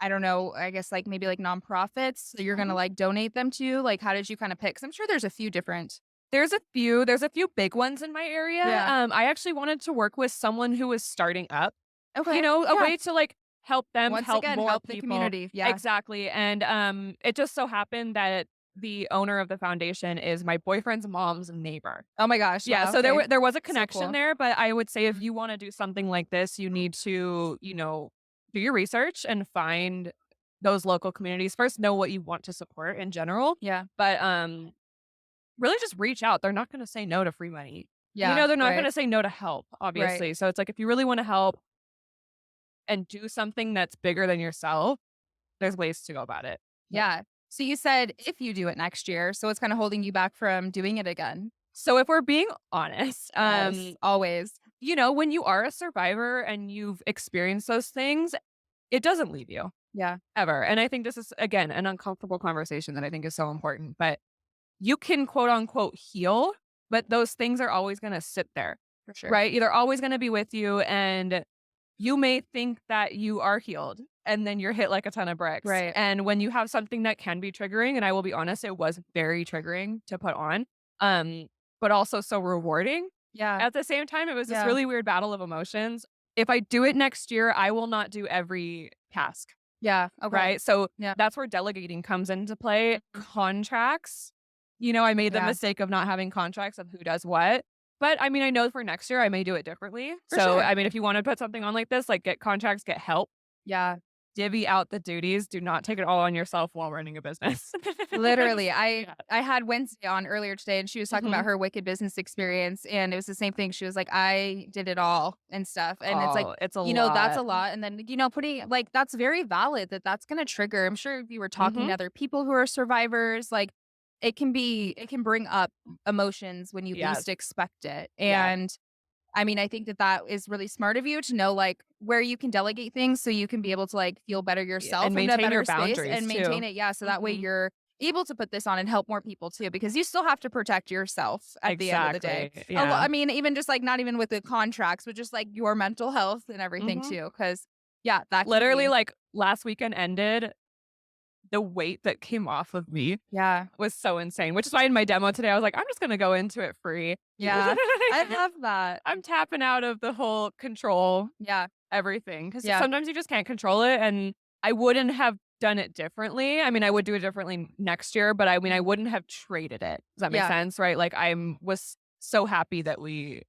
S1: I don't know, I guess, like, maybe, like, nonprofits that you're gonna, like, donate them to? Like, how did you kinda pick? 'Cause I'm sure there's a few different
S2: There's a few big ones in my area.
S1: Yeah.
S2: I actually wanted to work with someone who was starting up,
S1: Okay.
S2: a
S1: Yeah.
S2: way to, like, help them
S1: Once
S2: help
S1: again,
S2: more
S1: help the
S2: people.
S1: community. Yeah.
S2: Exactly, and, it just so happened that the owner of the foundation is my boyfriend's mom's neighbor.
S1: Oh my gosh.
S2: Yeah,
S1: Wow.
S2: so
S1: Okay.
S2: there was a
S1: So
S2: connection
S1: cool.
S2: there, but I would say if you wanna do something like this, you need to, do your research and find those local communities. First, know what you want to support in general,
S1: Yeah.
S2: but, really just reach out. They're not gonna say no to free money.
S1: Yeah.
S2: They're not
S1: Right.
S2: gonna say no to help,
S1: Right.
S2: obviously. So it's like if you really wanna help and do something that's bigger than yourself, there's ways to go about it. Yep.
S1: Yeah. So you said if you do it next year, so what's kind of holding you back from doing it again?
S2: So if we're being honest,
S1: Yes. Always.
S2: when you are a survivor and you've experienced those things, it doesn't leave you
S1: Yeah.
S2: ever. And I think this is, again, an uncomfortable conversation that I think is so important. But you can quote unquote heal, but those things are always going to sit there,
S1: For sure.
S2: right? They're always going to be with you. And you may think that you are healed and then you're hit like a ton of bricks.
S1: Right.
S2: And when you have something that can be triggering, and I will be honest, it was very triggering to put on, um, but also so rewarding.
S1: Yeah.
S2: At the same time, it was this
S1: Yeah.
S2: really weird battle of emotions. If I do it next year, I will not do every task,
S1: Yeah. Okay.
S2: right? So
S1: Yeah.
S2: that's where delegating comes into play.
S1: Mhm.
S2: Contracts, I made the
S1: Yeah.
S2: mistake of not having contracts of who does what. But I mean, I know for next year I may do it differently.
S1: For
S2: So,
S1: sure.
S2: I mean, if you want to put something on like this, like get contracts, get help,
S1: Yeah.
S2: divvy out the duties. Do not take it all on yourself while running a business.
S1: Literally, I
S2: Yeah.
S1: I had Wednesday on earlier today, and she was talking about
S2: Mhm.
S1: her wicked business experience, and it was the same thing. She was like, "I did it all and stuff," and it's like,
S2: Oh, it's a
S1: that's a
S2: lot.
S1: lot. And then putting like that's very valid that that's gonna trigger. I'm sure if you were talking to
S2: Mhm.
S1: other people who are survivors, like it can bring up emotions when you least
S2: Yes.
S1: expect it,
S2: Yeah.
S1: and I mean, I think that that is really smart of you to know, like, where you can delegate things so you can be able to, like, feel better
S2: Yeah,
S1: yourself
S2: and
S1: in a
S2: maintain your
S1: better space
S2: boundaries
S1: and maintain
S2: too.
S1: it, yeah, so that way
S2: Mhm.
S1: you're able to put this on and help more people too, because you still have to protect yourself at the end of the day.
S2: Exactly. Yeah.
S1: I mean, even just, like, not even with the contracts, but just, like, your mental health and everything
S2: Mhm.
S1: too, because yeah, that can
S2: Literally,
S1: be
S2: like, last weekend ended, the weight that came off of me
S1: yeah,
S2: was so insane, which is why in my demo today, I was like, "I'm just gonna go into it free."
S1: yeah. I love that.
S2: I'm tapping out of the whole control
S1: Yeah,
S2: everything because
S1: yeah,
S2: sometimes you just can't control it, and I wouldn't have done it differently. I mean, I would do it differently next year, but I mean, I
S1: mhm,
S2: wouldn't have traded it. Does that make
S1: yeah.
S2: sense? Right? Like, was so happy that we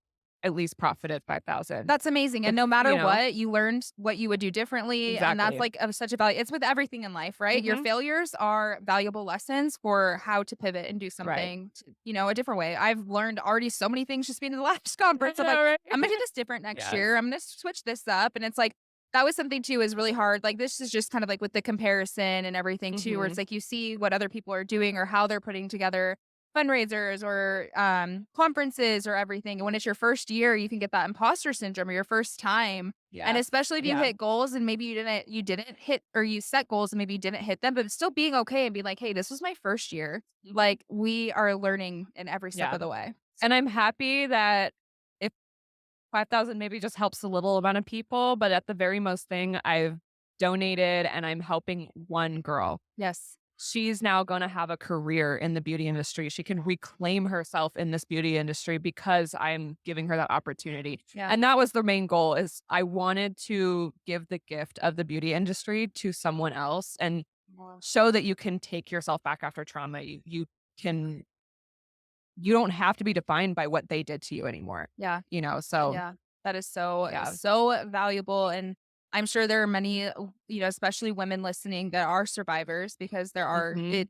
S2: at least profited 5,000.
S1: That's amazing, and
S2: It's
S1: no matter what, you learned what you would do differently, and that's,
S2: exactly.
S1: like, of such a value it's with everything in life, right? Your
S2: Mhm.
S1: failures are valuable lessons for how to pivot and do
S2: Right.
S1: something a different way. I've learned already so many things just being in the Lash Conference.
S2: I
S1: I'm like,
S2: know, right?
S1: "I'm gonna do this different next
S2: Yes.
S1: year. I'm gonna switch this up," and it's like that was something too is really hard. Like, this is just kind of like with the comparison and everything too, where it's
S2: Mhm.
S1: like you see what other people are doing or how they're putting together fundraisers or conferences or everything. And when it's your first year, you can get that imposter syndrome or your first time. And
S2: Yes.
S1: especially if you
S2: Yeah.
S1: hit goals and maybe you didn't hit or you set goals and maybe you didn't hit them, but still being okay and be like, hey, this was my first year.
S2: Mhm.
S1: Like we are learning in every step
S2: Yeah.
S1: of the way.
S2: And I'm happy that if 5,000 maybe just helps a little amount of people, but at the very most thing, I've donated and I'm helping one girl.
S1: Yes.
S2: She's now gonna have a career in the beauty industry. She can reclaim herself in this beauty industry because I'm giving her that opportunity.
S1: Yeah.
S2: And that was the main goal is I wanted to give the gift of the beauty industry to someone else and
S1: Wow.
S2: show that you can take yourself back after trauma. Can you don't have to be defined by what they did to you anymore.
S1: Yeah.
S2: So
S1: Yeah, that is so
S2: yeah.
S1: so valuable, and I'm sure there are many, especially women listening that are survivors because there are
S2: Mhm.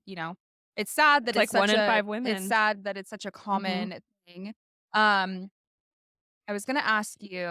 S1: it's sad that
S2: It's like 1 in 5 women.
S1: it's such a
S2: Mhm.
S1: common thing. Um, I was gonna ask you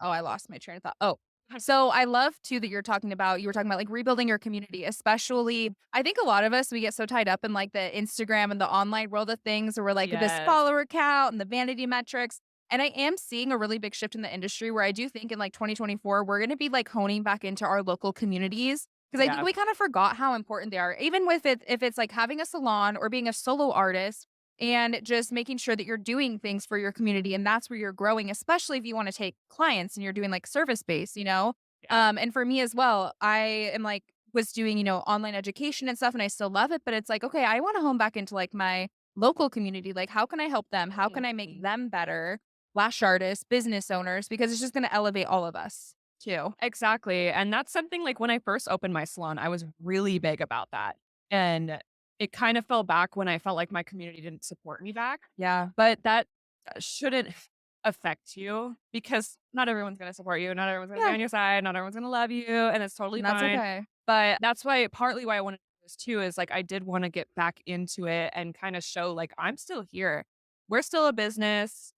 S1: oh, I lost my train of thought. Oh, so I love too that you were talking about like rebuilding your community, especially I think a lot of us we get so tied up in like the Instagram and the online world of things where we're like this
S2: Yes.
S1: follower count and the vanity metrics. And I am seeing a really big shift in the industry where I do think in like 2024, we're going to be like honing back into our local communities because I think
S2: Yeah.
S1: we kind of forgot how important they are, even with it, if it's like having a salon or being a solo artist and just making sure that you're doing things for your community and that's where you're growing, especially if you want to take clients and you're doing like service based.
S2: Yeah.
S1: And for me as well, I am like was doing online education and stuff and I still love it, but it's like okay, I want to home back into like my local community. Like how can I help them, how can I make
S2: Mhm.
S1: them better, lash artists, business owners, because it's just going to elevate all of us too.
S2: Exactly, and that's something like when I first opened my salon, I was really big about that, and
S3: it kind of fell back when I felt like my community didn't support me back.
S1: Yeah.
S3: But that shouldn't affect you because not everyone's going to support you. Not everyone's going to be
S1: Yeah.
S3: on your side. Not everyone's going to love you. And it's totally
S1: And that's
S3: fine.
S1: okay.
S3: But that's why, partly why I wanted to do this too, is like I did want to get back into it and kind of show like I'm still here. We're still a business.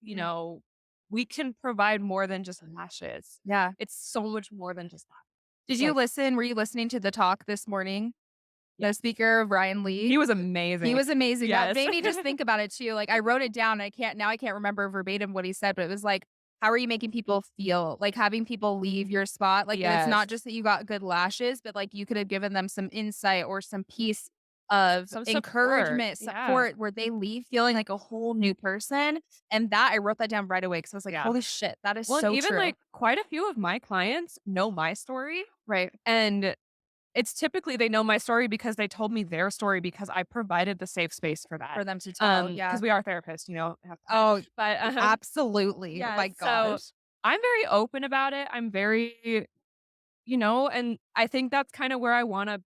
S3: We can provide more than just lashes.
S1: Yeah.
S3: It's so much more than just that.
S1: Did you
S3: Like,
S1: listen? Were you listening to the talk this morning?
S3: yeah,
S1: The speaker, Ryan Lee?
S3: he was
S1: He
S3: amazing.
S1: was amazing. That
S3: Yes.
S1: made me just think about it too. Like I wrote it down. I can't remember verbatim what he said, but it was like, how are you making people feel? Like having people leave your spot. Like, and it's
S3: Yes.
S1: not just that you got good lashes, but like you could have given them some insight or some piece of
S3: Some support.
S1: encouragement,
S3: Yeah.
S1: support where they leave feeling like a whole new person. And that I wrote that down right away because I was like,
S3: Yeah.
S1: holy shit, that is
S3: Well, and
S1: so
S3: even
S1: true.
S3: like quite a few of my clients know my story.
S1: Right.
S3: And it's typically they know my story because they told me their story because I provided the safe space for that.
S1: For them to tell.
S3: Because
S1: Yeah.
S3: we are therapists, have time.
S1: Oh,
S3: But
S1: absolutely. Oh
S3: yeah,
S1: my
S3: so
S1: gosh.
S3: I'm very open about it. I'm very, and I think that's kind of where I want to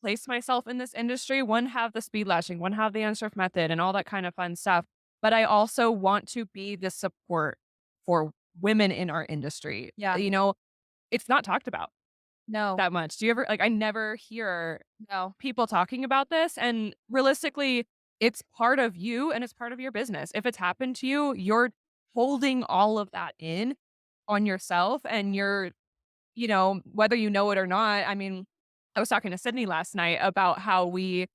S3: place myself in this industry. One, have the speed lashing, one, have the unsurf method and all that kind of fun stuff. But I also want to be the support for women in our industry.
S1: Yeah.
S3: It's not talked about
S1: No.
S3: that much. Do you ever I never hear
S1: No.
S3: people talking about this, and realistically, it's part of you and it's part of your business. If it's happened to you, you're holding all of that in on yourself and you're, whether you know it or not. I mean, I was talking to Sydney last night about how we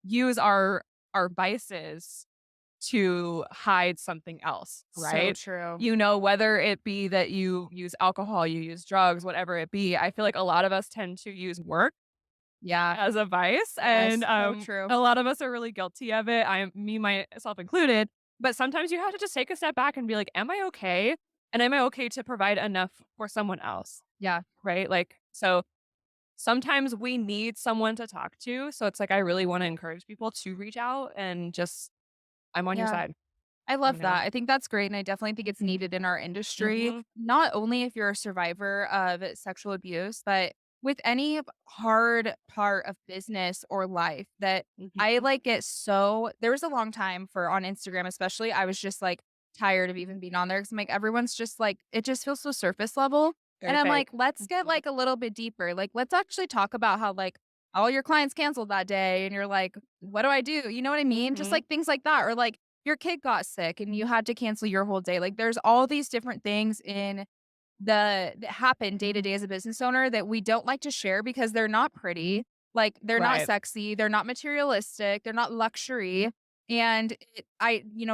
S3: use our vices to hide something else,
S1: So
S3: right?
S1: true.
S3: Whether it be that you use alcohol, you use drugs, whatever it be. I feel like a lot of us tend to use work
S1: Yeah.
S3: as a vice, and
S1: Yes. So true.
S3: a lot of us are really guilty of it. Me myself included. But sometimes you have to just take a step back and be like, "Am I okay? And am I okay to provide enough for someone else?"
S1: Yeah.
S3: Right? Like, so sometimes we need someone to talk to. So it's like I really want to encourage people to reach out and just, I'm on your
S1: Yeah.
S3: side.
S1: I
S3: You
S1: love
S3: know.
S1: that. I think that's great. And I definitely think it's needed in our industry,
S3: hmm
S1: not only if you're a survivor of sexual abuse, but with any hard part of business or life that I
S3: hmm
S1: like it. So there was a long time for on Instagram, especially, I was just like tired of even being on there because I'm like, everyone's just like, it just feels so surface level. And
S3: Very
S1: I'm
S3: fake.
S1: like, let's get
S3: Mhm.
S1: like a little bit deeper. Like, let's actually talk about how like all your clients canceled that day. And you're like, what do I do? You know what I mean? Just
S3: Mhm.
S1: like things like that. Or like, your kid got sick and you had to cancel your whole day. Like there's all these different things in that happen day to day as a business owner that we don't like to share because they're not pretty. Like they're not
S3: Right.
S1: sexy, they're not materialistic, they're not luxury. And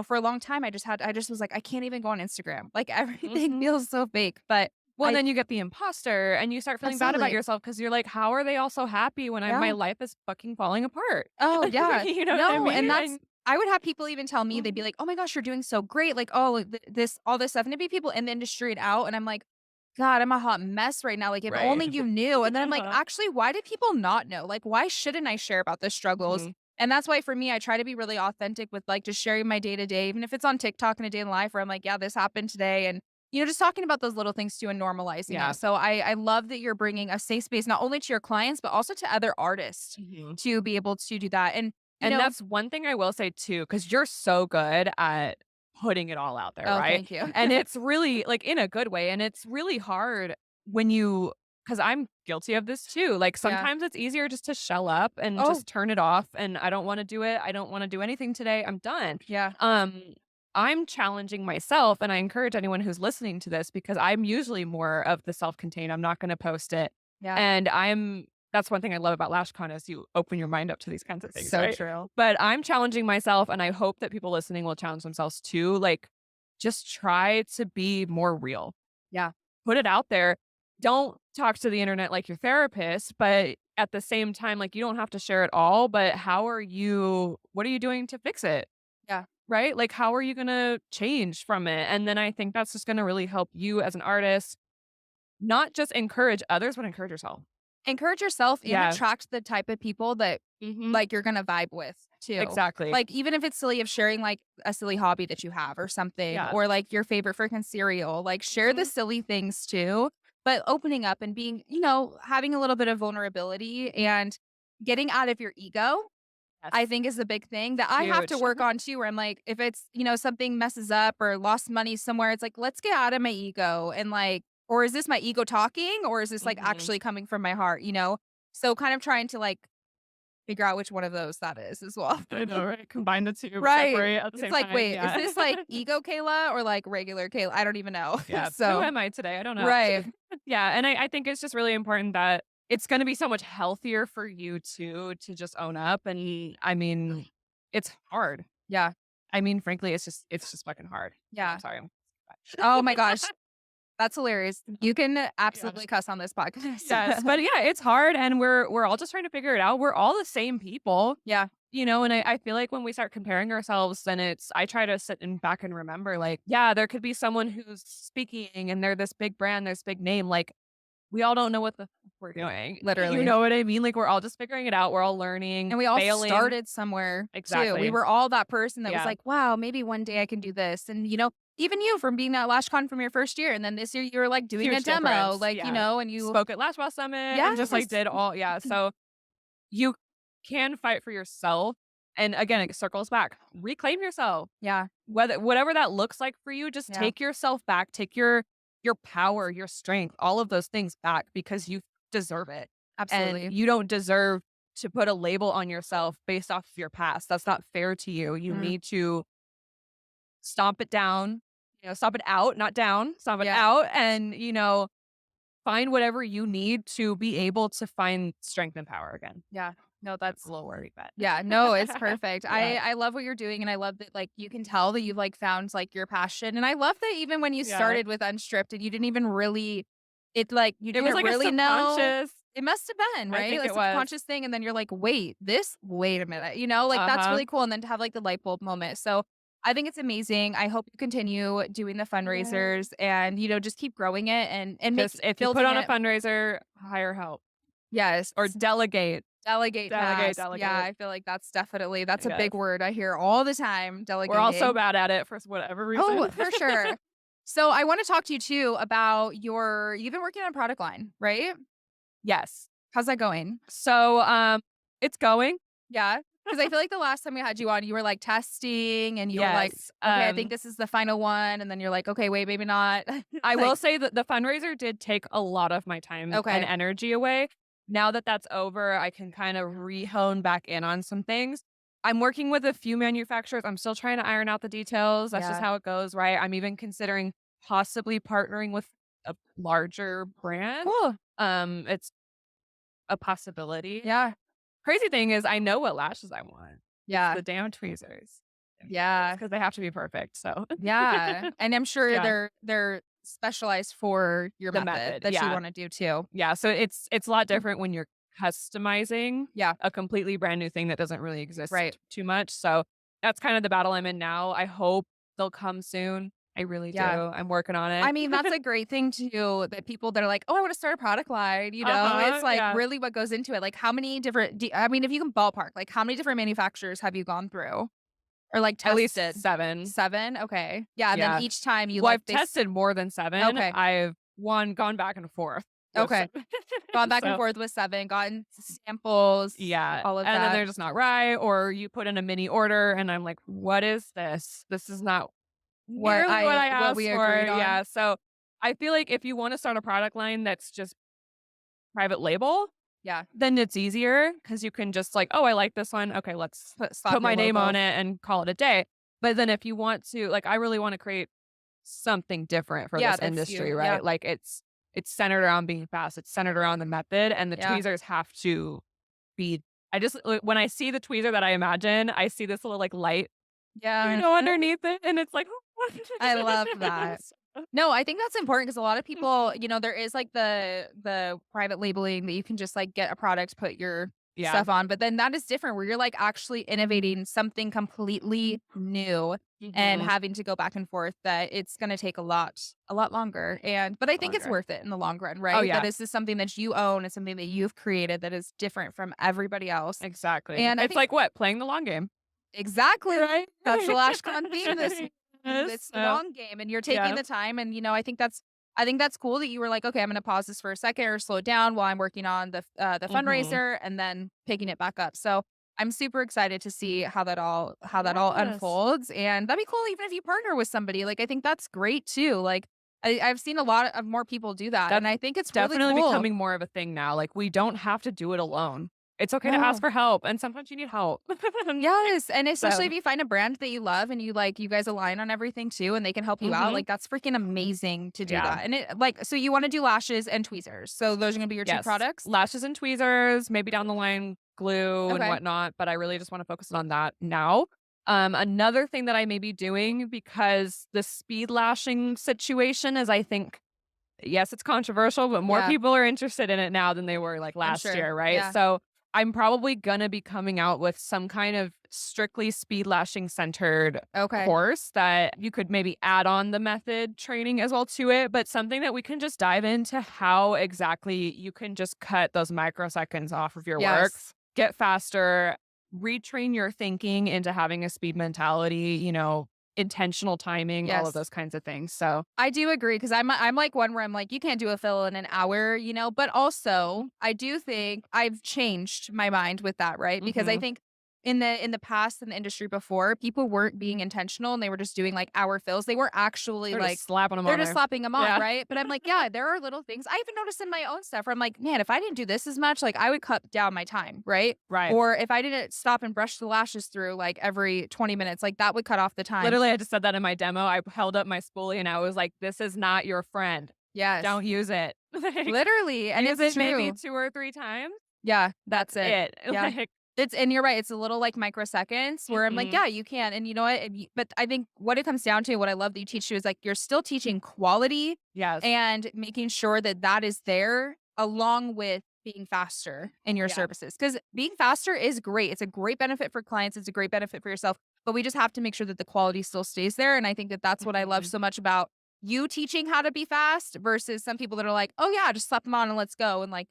S1: for a long time I just was like, I can't even go on Instagram. Like everything
S3: Mhm.
S1: feels so fake. But
S3: Well, and
S1: I
S3: then you get the imposter and you start feeling bad about
S1: absolutely.
S3: yourself because you're like, "How are they all so happy when my
S1: Yeah.
S3: life is fucking falling apart?"
S1: Oh, yeah.
S3: You know what I
S1: No, and
S3: mean?
S1: that's
S3: And
S1: I would have people even tell me, they'd be
S3: Mhm.
S1: like, "Oh my gosh, you're doing so great." Like, "Oh, this all this stuff." And it'd be people in the industry and out, and I'm like, "God, I'm a hot mess right now. Like, if
S3: Right.
S1: only you knew." And then I'm like,
S3: Uh-huh.
S1: "Actually, why do people not know? Like, why shouldn't I share about the struggles?"
S3: Mhm.
S1: And that's why for me, I try to be really authentic with like just sharing my day to day, even if it's on TikTok and a day in life where I'm like, "Yeah, this happened today." And just talking about those little things too and normalizing
S3: Yeah.
S1: it. So I love that you're bringing a safe space not only to your clients but also to other artists
S3: Mhm.
S1: to be able to do that. And you
S3: And
S1: know
S3: that's one thing I will say too, because you're so good at putting it all out there,
S1: Oh,
S3: right?
S1: thank you.
S3: And it's really like in a good way. And it's really hard when because I'm guilty of this too. Like
S1: Yeah.
S3: sometimes it's easier just to shell up and
S1: Oh,
S3: just turn it off. And I don't want to do it. I don't want to do anything today. I'm done.
S1: yeah.
S3: Um, I'm challenging myself, and I encourage anyone who's listening to this because I'm usually more of the self-contained. I'm not going to post it,
S1: Yeah.
S3: and that's one thing I love about LashCon is you open your mind up to these kinds of things,
S1: So
S3: right?
S1: true.
S3: But I'm challenging myself, and I hope that people listening will challenge themselves too. Like, just try to be more real.
S1: Yeah.
S3: Put it out there. Don't talk to the internet like your therapist, but at the same time, like you don't have to share it all. But what are you doing to fix it?
S1: Yeah.
S3: Right? Like, how are you going to change from it? And then I think that's just going to really help you as an artist, not just encourage others, but encourage yourself.
S1: Encourage yourself and
S3: Yeah.
S1: attract the type of people that
S3: hmm
S1: like you're gonna vibe with too.
S3: Exactly.
S1: Like even if it's silly of sharing like a silly hobby that you have or something,
S3: Yeah.
S1: or like your favorite freaking cereal, like share the
S3: Mhm.
S1: silly things too. But opening up and being, having a little bit of vulnerability and getting out of your ego I think is the big thing that I have to
S3: Huge.
S1: work on too, where I'm like, if it's, something messes up or lost money somewhere, it's like, let's get out of my ego and like, or is this my ego talking or is this like
S3: Mhm.
S1: actually coming from my heart? So kind of trying to like figure out which one of those that is as well.
S3: I know, right? Combine the 2, but
S1: Right.
S3: separate at the
S1: It's
S3: same
S1: like,
S3: time.
S1: wait, is
S3: Yeah.
S1: this like ego Kayla or like regular Kayla? I don't even know.
S3: Yeah. Who
S1: So,
S3: am I today? I don't know.
S1: right.
S3: Yeah, and I think it's just really important that it's gonna be so much healthier for you too to just own up, and I mean, it's hard.
S1: Yeah.
S3: I mean, frankly, it's just fucking hard.
S1: Yeah.
S3: I'm sorry.
S1: Oh my gosh. That's hilarious. You can
S3: Yeah.
S1: absolutely cuss on this podcast.
S3: Yes, but yeah, it's hard, and we're all just trying to figure it out. We're all the same people,
S1: Yeah.
S3: and I feel like when we start comparing ourselves, then I try to sit and back and remember, like, yeah, there could be someone who's speaking, and they're this big brand, this big name, like, we all don't know what the fuck we're doing. You
S1: Literally.
S3: know what I mean? Like, we're all just figuring it out. We're all learning,
S1: And we all
S3: failing.
S1: started somewhere too. We
S3: Exactly.
S1: were all that person that was
S3: Yeah.
S1: like, wow, maybe one day I can do this. And, even you from being at LashCon from your first year. And then this year you were like doing a
S3: Huge
S1: demo,
S3: difference.
S1: like,
S3: Yeah.
S1: and you,
S3: Spoke at Lash Summit and just like
S1: yes.
S3: did all, yeah. So you can fight for yourself. And again, it circles back. Reclaim yourself.
S1: Yeah.
S3: Whatever that looks like for you, just
S1: Yeah.
S3: take yourself back. Take your power, your strength, all of those things back because you deserve it.
S1: Absolutely.
S3: And you don't deserve to put a label on yourself based off of your past. That's not fair to you. You
S1: Mm.
S3: need to stomp it down, stomp it out, not down, stomp it
S1: Yeah.
S3: out, and, find whatever you need to be able to find strength and power again.
S1: Yeah. No,
S3: I'm
S1: that's
S3: a little worried, but
S1: yeah, no, it's perfect.
S3: Yeah.
S1: I love what you're doing and I love that like you can tell that you've like found like your passion. And I love that even when you
S3: Yeah.
S1: started with Unscripted, you didn't even really you
S3: it
S1: didn't
S3: was like
S1: really
S3: a
S1: know.
S3: subconscious.
S1: It must have been,
S3: I
S1: right?
S3: think
S1: Like
S3: it was.
S1: subconscious thing. And then you're like, wait a minute, like that's
S3: Uh-huh.
S1: really cool. And then to have like the light bulb moment. So I think it's amazing. I hope you continue doing the fundraisers and, just keep growing it and make
S3: Just if you put
S1: building
S3: on a
S1: it.
S3: fundraiser, hire help
S1: Yes.
S3: or delegate.
S1: Delegate task.
S3: Delegate.
S1: Yeah, I feel like that's a
S3: Yes.
S1: big word I hear all the time,
S3: We're all so
S1: delegating.
S3: bad at it for whatever reason.
S1: Oh, for sure. So I want to talk to you too about you've been working on a product line, right?
S3: Yes.
S1: How's that going?
S3: So, it's going.
S1: Yeah. Because I feel like the last time we had you on, you were like testing and you were like,
S3: Yes.
S1: okay, I think this is the final one. And then you're like, okay, wait, maybe not.
S3: I
S1: Like,
S3: will say that the fundraiser did take a lot of my time
S1: Okay.
S3: and energy away. Now that that's over, I can kind of re-hone back in on some things. I'm working with a few manufacturers. I'm still trying to iron out the details. That's just
S1: Yeah.
S3: how it goes, right? I'm even considering possibly partnering with a larger brand.
S1: Cool.
S3: It's a possibility.
S1: Yeah.
S3: Crazy thing is, I know what lashes I want.
S1: Yeah.
S3: The damn tweezers.
S1: Yeah.
S3: Because they have to be perfect. So
S1: Yeah. And I'm sure
S3: Yeah.
S1: they're specialized for your
S3: The
S1: method
S3: method,
S1: that you
S3: yeah.
S1: want to do too.
S3: yeah, so it's a lot different when you're customizing
S1: Yeah.
S3: a completely brand new thing that doesn't really exist
S1: Right.
S3: too much. So that's kind of the battle I'm in now. I hope they'll come soon. I really do.
S1: Yeah.
S3: I'm working on it.
S1: I mean, that's a great thing too, that people that are like, "Oh, I want to start a product line," it's like
S3: yeah.
S1: really what goes into it. Like how many different I mean, if you can ballpark, like how many different manufacturers have you gone through or like
S3: At least
S1: tested?
S3: 7.
S1: 7? Okay. Yeah, and
S3: Yeah.
S1: then each time you
S3: Well,
S1: like
S3: I've tested more than 7.
S1: Okay.
S3: I've gone back and forth. with
S1: Okay.
S3: 7.
S1: gone back and
S3: So,
S1: forth with 7, gotten samples,
S3: Yeah.
S1: all of
S3: And then
S1: that.
S3: they're just not right. Or you put in a mini order and I'm like, what is this? This is not nearly what I
S1: what
S3: asked
S1: we
S3: for.
S1: agreed on.
S3: Yeah. So I feel like if you want to start a product line that's just private label,
S1: Yeah.
S3: then it's easier because you can just like, oh, I like this one. Okay, let's
S1: Slap
S3: put
S1: your
S3: my name
S1: logo.
S3: on it and call it a day. But then if you want to, like, I really want to create something different for
S1: Yeah,
S3: this
S1: that's
S3: industry,
S1: you.
S3: right?
S1: Yeah.
S3: Like it's centered around being fast. It's centered around the method, and the
S1: Yeah.
S3: tweezers have to be. I just when I see the tweezer that I imagine, I see this little like light,
S1: Yeah.
S3: underneath it, and it's like,
S1: I love that. No, I think that's important because a lot of people, there is like the private labeling that you can just like get a product, put your
S3: Yeah.
S1: stuff on, but then that is different where you're like actually innovating something completely new and
S3: Mhm.
S1: having to go back and forth that it's going to take a lot longer. But I think it's
S3: Longer.
S1: worth it in the long run, right?
S3: yeah.
S1: That this is something that you own, it's something that you've created that is different from everybody else.
S3: Exactly.
S1: And I
S3: It's
S1: think
S3: like what? Playing the long game.
S1: exactly
S3: Right?
S1: that's the LashCon theme this
S3: Yes,
S1: it's the
S3: so,
S1: long game and you're taking
S3: yeah.
S1: the time and I think that's cool that you were like, okay, I'm going to pause this for a second or slow it down while I'm working on the
S3: Mhm.
S1: fundraiser and then picking it back up. So I'm super excited to see how that all
S3: Yes.
S1: unfolds, and that'd be cool even if you partner with somebody. Like, I think that's great too. Like, I've seen a lot of more people do that, and
S3: That's
S1: I think it's really
S3: definitely
S1: cool.
S3: becoming more of a thing now. Like, we don't have to do it alone. It's okay to ask
S1: No.
S3: for help, and sometimes you need help.
S1: Yes, and especially
S3: So,
S1: if you find a brand that you love and you guys align on everything too, and they can help you out,
S3: mhm,
S1: like, that's freaking amazing to do
S3: yeah.
S1: that. And so you wanna do lashes and tweezers. So those are gonna be your 2
S3: Yes.
S1: products?
S3: Lashes and tweezers, maybe down the line glue and
S1: Okay.
S3: whatnot, but I really just want to focus on that now. Another thing that I may be doing because the speed lashing situation is, I think, yes, it's controversial, but more
S1: Yeah,
S3: people are interested in it now than they were like
S1: I'm
S3: last
S1: sure.
S3: year, right?
S1: Yeah.
S3: So I'm probably gonna be coming out with some kind of strictly speed lashing centered
S1: Okay.
S3: course that you could maybe add on the method training as well to it, but something that we can just dive into how exactly you can just cut those microseconds off of your work,
S1: Yes.
S3: get faster, retrain your thinking into having a speed mentality, intentional timing, all of
S1: Yes.
S3: those kinds of things. So,
S1: I do agree because I'm like one where I'm like, you can't do a fill in an hour, but also I do think I've changed my mind with that, right? Because I
S3: mhm.
S1: think in the past in the industry before, people weren't being intentional and they were just doing like hour fills. They weren't actually
S3: They're just
S1: like
S3: slapping them
S1: they're
S3: on
S1: just
S3: there.
S1: slapping them on,
S3: Yeah.
S1: right? But I'm like, yeah, there are little things. I even noticed in my own stuff where I'm like, man, if I didn't do this as much, like I would cut down my time, right?
S3: Right.
S1: Or if I didn't stop and brush the lashes through like every 20 minutes, like that would cut off the time.
S3: Literally, I just said that in my demo. I held up my spoolie and I was like, "This is not your friend.
S1: Yes.
S3: Don't use it. Like,
S1: Literally, and
S3: use
S1: it's
S3: it maybe
S1: true.
S3: 2 or 3 times.
S1: Yeah,
S3: That's
S1: that's it.
S3: it."
S1: Yeah.
S3: Like
S1: And you're right, it's a little, like, microseconds where I'm like,
S3: mhm.
S1: "Yeah, you can," and you know what? But I think what it comes down to, what I love that you teach too, is, like, you're still teaching quality
S3: Yes.
S1: and making sure that that is there along with being faster in your
S3: Yeah.
S1: services. Because being faster is great. It's a great benefit for clients, it's a great benefit for yourself, but we just have to make sure that the quality still stays there, and I think that that's what I love
S3: Mhm.
S1: so much about you teaching how to be fast versus some people that are like, "Oh, yeah, just slap them on and let's go," and, like,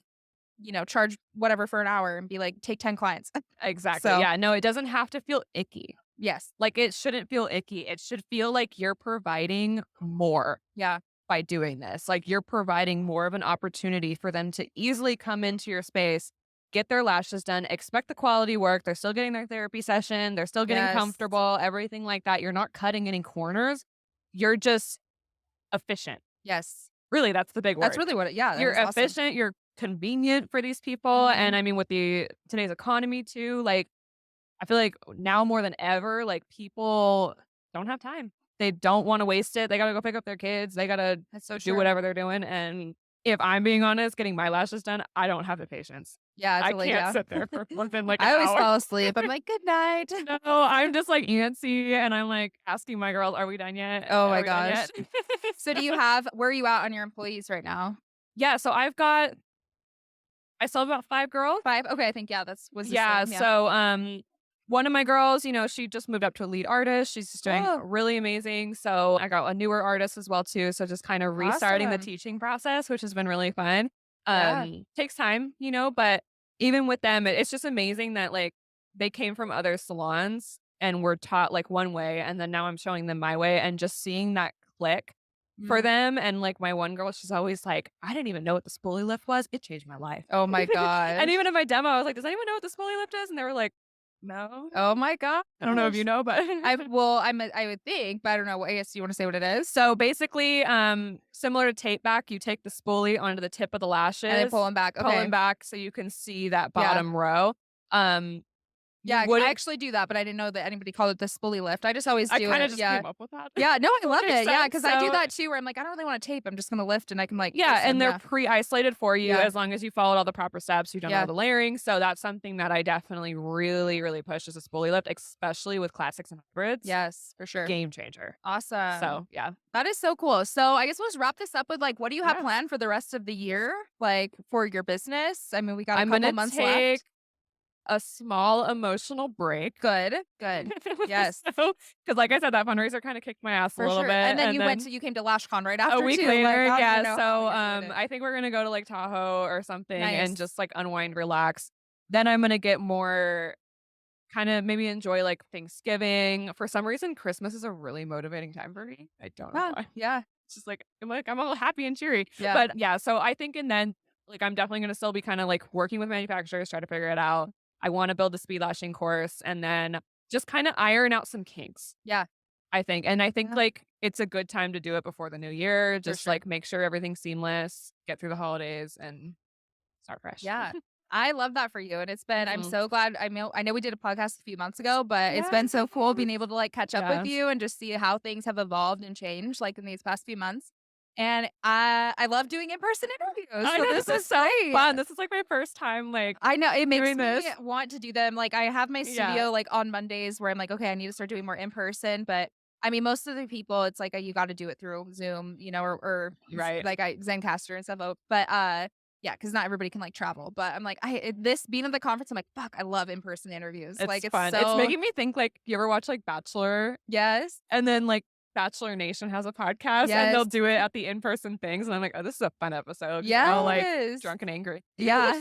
S1: charge whatever for an hour and be like, "Take 10 clients."
S3: Exactly.
S1: So,
S3: Yeah, no, it doesn't have to feel icky.
S1: yes.
S3: Like, it shouldn't feel icky. It should feel like you're providing more
S1: Yeah.
S3: by doing this. Like, you're providing more of an opportunity for them to easily come into your space, get their lashes done, expect the quality work. They're still getting their therapy session. They're still getting
S1: Yes.
S3: comfortable, everything like that. You're not cutting any corners. You're just efficient.
S1: Yes.
S3: Really, that's the big
S1: That's
S3: word.
S1: really yeah, that
S3: You're
S1: is awesome.
S3: efficient. You're convenient for these people. And
S1: Mhm.
S3: I mean, with today's economy too, like, I feel like now more than ever, like, people don't have time. They don't wanna waste it. They gotta go pick up their kids. They gotta
S1: That's so
S3: do
S1: true.
S3: whatever they're doing, and if I'm being honest, getting my lashes done, I don't have the patience.
S1: Yeah,
S3: I
S1: totally,
S3: can't
S1: yeah.
S3: sit there for more than, like, an
S1: I always
S3: hour.
S1: fall asleep. I'm like, "Good night."
S3: No, I'm just, like, antsy, and I'm, like, asking my girls, "Are we done yet?
S1: Oh
S3: Are
S1: my
S3: we done
S1: gosh.
S3: yet?"
S1: So do you have where are you at on your employees right now?
S3: Yeah, so I still have about 5 girls.
S1: 5? Okay, I think, yeah, that's was the
S3: Yeah,
S1: same, yeah.
S3: so, one of my girls, she just moved up to a lead artist. She's just doing
S1: Oh,
S3: really amazing. So I got a newer artist as well too. So just kind of restarting the
S1: awesome.
S3: teaching process, which has been really fun.
S1: Yeah.
S3: Takes time, but even with them, it's just amazing that like they came from other salons and were taught like one way, and then now I'm showing them my way, and just seeing that click for
S1: Mhm.
S3: them. And like my one girl, she's always like, I didn't even know what the spoolie lift was. It changed my life.
S1: Oh my
S3: And
S1: gosh.
S3: even in my demo, I was like, does anyone know what the spoolie lift is? And they were like, no.
S1: Oh my gosh.
S3: I don't know if you know, but
S1: I would think, but I don't know. I guess you wanna say what it is?
S3: so basically, similar to tape back, you take the spoolie onto the tip of the
S1: And then pull
S3: lashes,
S1: them back.
S3: pull
S1: Okay.
S3: them back so you can see that
S1: Yeah.
S3: bottom row. Um, you
S1: Yeah, I
S3: wouldn't.
S1: actually do that, but I didn't know that anybody called it the spoolie lift. I just always
S3: I
S1: do
S3: kind of
S1: it.
S3: just
S1: Yeah.
S3: came up with that.
S1: Yeah, no, I
S3: That
S1: love
S3: makes
S1: it. Yeah,
S3: sense.
S1: because I do
S3: So
S1: that too where I'm like, I don't really wanna tape. I'm just gonna lift and I can like
S3: yeah,
S1: fix
S3: and
S1: them.
S3: they're
S1: Yeah.
S3: pre-isolated for you
S1: Yeah.
S3: as long as you followed all the proper steps. You've done all
S1: Yeah.
S3: the layering. So that's something that I definitely really, really push as a spoolie lift, especially with classics and hybrids.
S1: Yes, for sure.
S3: Game changer.
S1: Awesome.
S3: So yeah,
S1: That is so cool. So I guess we'll just wrap this up with like, what do you have
S3: yeah.
S1: planned for the rest of the year? Like for your business? I mean, we got a
S3: I'm
S1: couple
S3: gonna
S1: months
S3: take
S1: left.
S3: a small emotional break.
S1: Good. Good. Yes.
S3: So, because like I said, that fundraiser kind of kicked my ass a
S1: For
S3: little
S1: sure.
S3: bit,
S1: And then
S3: and then
S1: you came to LashCon right
S3: a
S1: after
S3: week
S1: too. Like,
S3: later,
S1: I don't even
S3: yeah.
S1: know how
S3: So,
S1: I did it.
S3: I think we're gonna go to like Tahoe or something and
S1: Nice.
S3: just like unwind, relax. Then I'm gonna get more kind of maybe enjoy like Thanksgiving. For some reason, Christmas is a really motivating time for me. I don't know
S1: Yeah.
S3: why.
S1: Yeah.
S3: It's just like I'm all happy and cheery.
S1: Yeah.
S3: But yeah, so I think and then like I'm definitely gonna still be kind of like working with manufacturers, try to figure it out. I want to build a speed lashing course and then just kind of iron out some kinks,
S1: Yeah.
S3: I think. And I think
S1: Yeah.
S3: like it's a good time to do it before the new year.
S1: For
S3: Just
S1: sure.
S3: like make sure everything's seamless, get through the holidays and start fresh.
S1: Yeah. I love that for you, and it's been I'm
S3: Mhm.
S1: so glad I know we did a podcast a few months ago, but it's been so cool being able to, like, catch up with
S3: Yes.
S1: you and just see how things have evolved and changed, like, in these past few months, and I love doing in-person interviews,
S3: I
S1: so
S3: know
S1: this
S3: this is
S1: is
S3: so
S1: great.
S3: fun. This is like my first time like
S1: I know, it makes
S3: doing
S1: me
S3: this.
S1: want to do them, like, I have my
S3: Yeah.
S1: studio, like, on Mondays where I'm like, "Okay, I need to start doing more in person," but, I mean, most of the people, it's like, you gotta do it through Zoom, you know, or
S3: Right.
S1: like, Zencaster and stuff, but, yeah, because not everybody can, like, travel, but I'm like, this being at the conference, I'm like, "Fuck, I love in-person interviews," like,
S3: It's
S1: it's
S3: fun. It's
S1: so
S3: making me think like you ever watch like Bachelor
S1: Yes,
S3: and then like Bachelor Nation has a podcast and they'll
S1: yes,
S3: do it at the in-person things and I'm like, "Oh, this is a fun episode." 'Cause we're all like
S1: yes,
S3: drunk and angry.
S1: yeah.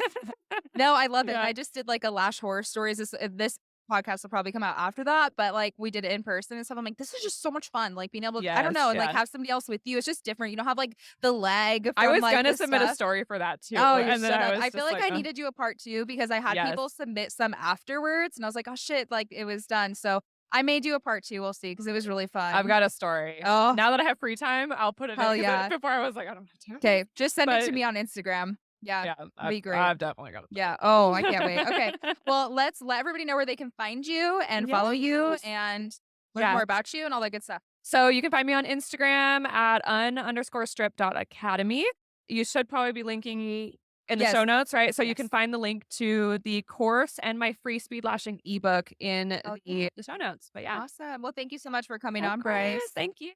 S1: No, I love it.
S3: Yeah.
S1: I just did like a Lash horror stories. This podcast will probably come out after that, but like we did it in person and stuff. I'm like, this is just so much fun. Like being able to, I don't
S3: Yes,
S1: know, and like
S3: yeah.
S1: have somebody else with you. It's just different. You don't have like the lag
S3: I
S1: from
S3: was
S1: like
S3: gonna
S1: the
S3: submit a
S1: stuff.
S3: story for that too.
S1: Oh, you're
S3: And then
S1: shut
S3: I
S1: up.
S3: was
S1: I feel
S3: just
S1: like I need to do a part two because I had
S3: yes.
S1: people submit some afterwards and I was like, oh shit, like it was done. So I may do a part two. We'll see because it was really
S3: I've
S1: fun.
S3: got a story.
S1: Oh,
S3: Now that I have free time, I'll put it in
S1: hell
S3: because
S1: yeah.
S3: before I was like, I don't have time.
S1: Okay. Just send it to
S3: But
S1: me on Instagram. Yeah.
S3: yeah,
S1: Be great.
S3: I've definitely got a
S1: Yeah. Oh, I can't wait. Okay.
S3: story.
S1: Well, let's let everybody know where they can find you and follow you
S3: Yes.
S1: and learn
S3: Yeah.
S1: more about you and all that good stuff.
S3: So you can find me on Instagram at un_strip.academy. You should probably be linking in the
S1: Yes.
S3: show notes, right? So you can
S1: Yes.
S3: find the link to the course and my free speed lashing ebook in
S1: Oh,
S3: the show notes. But yeah.
S1: awesome. Well, thank you so much for coming
S3: Of
S1: on,
S3: course.
S1: Bryce.
S3: Thank you.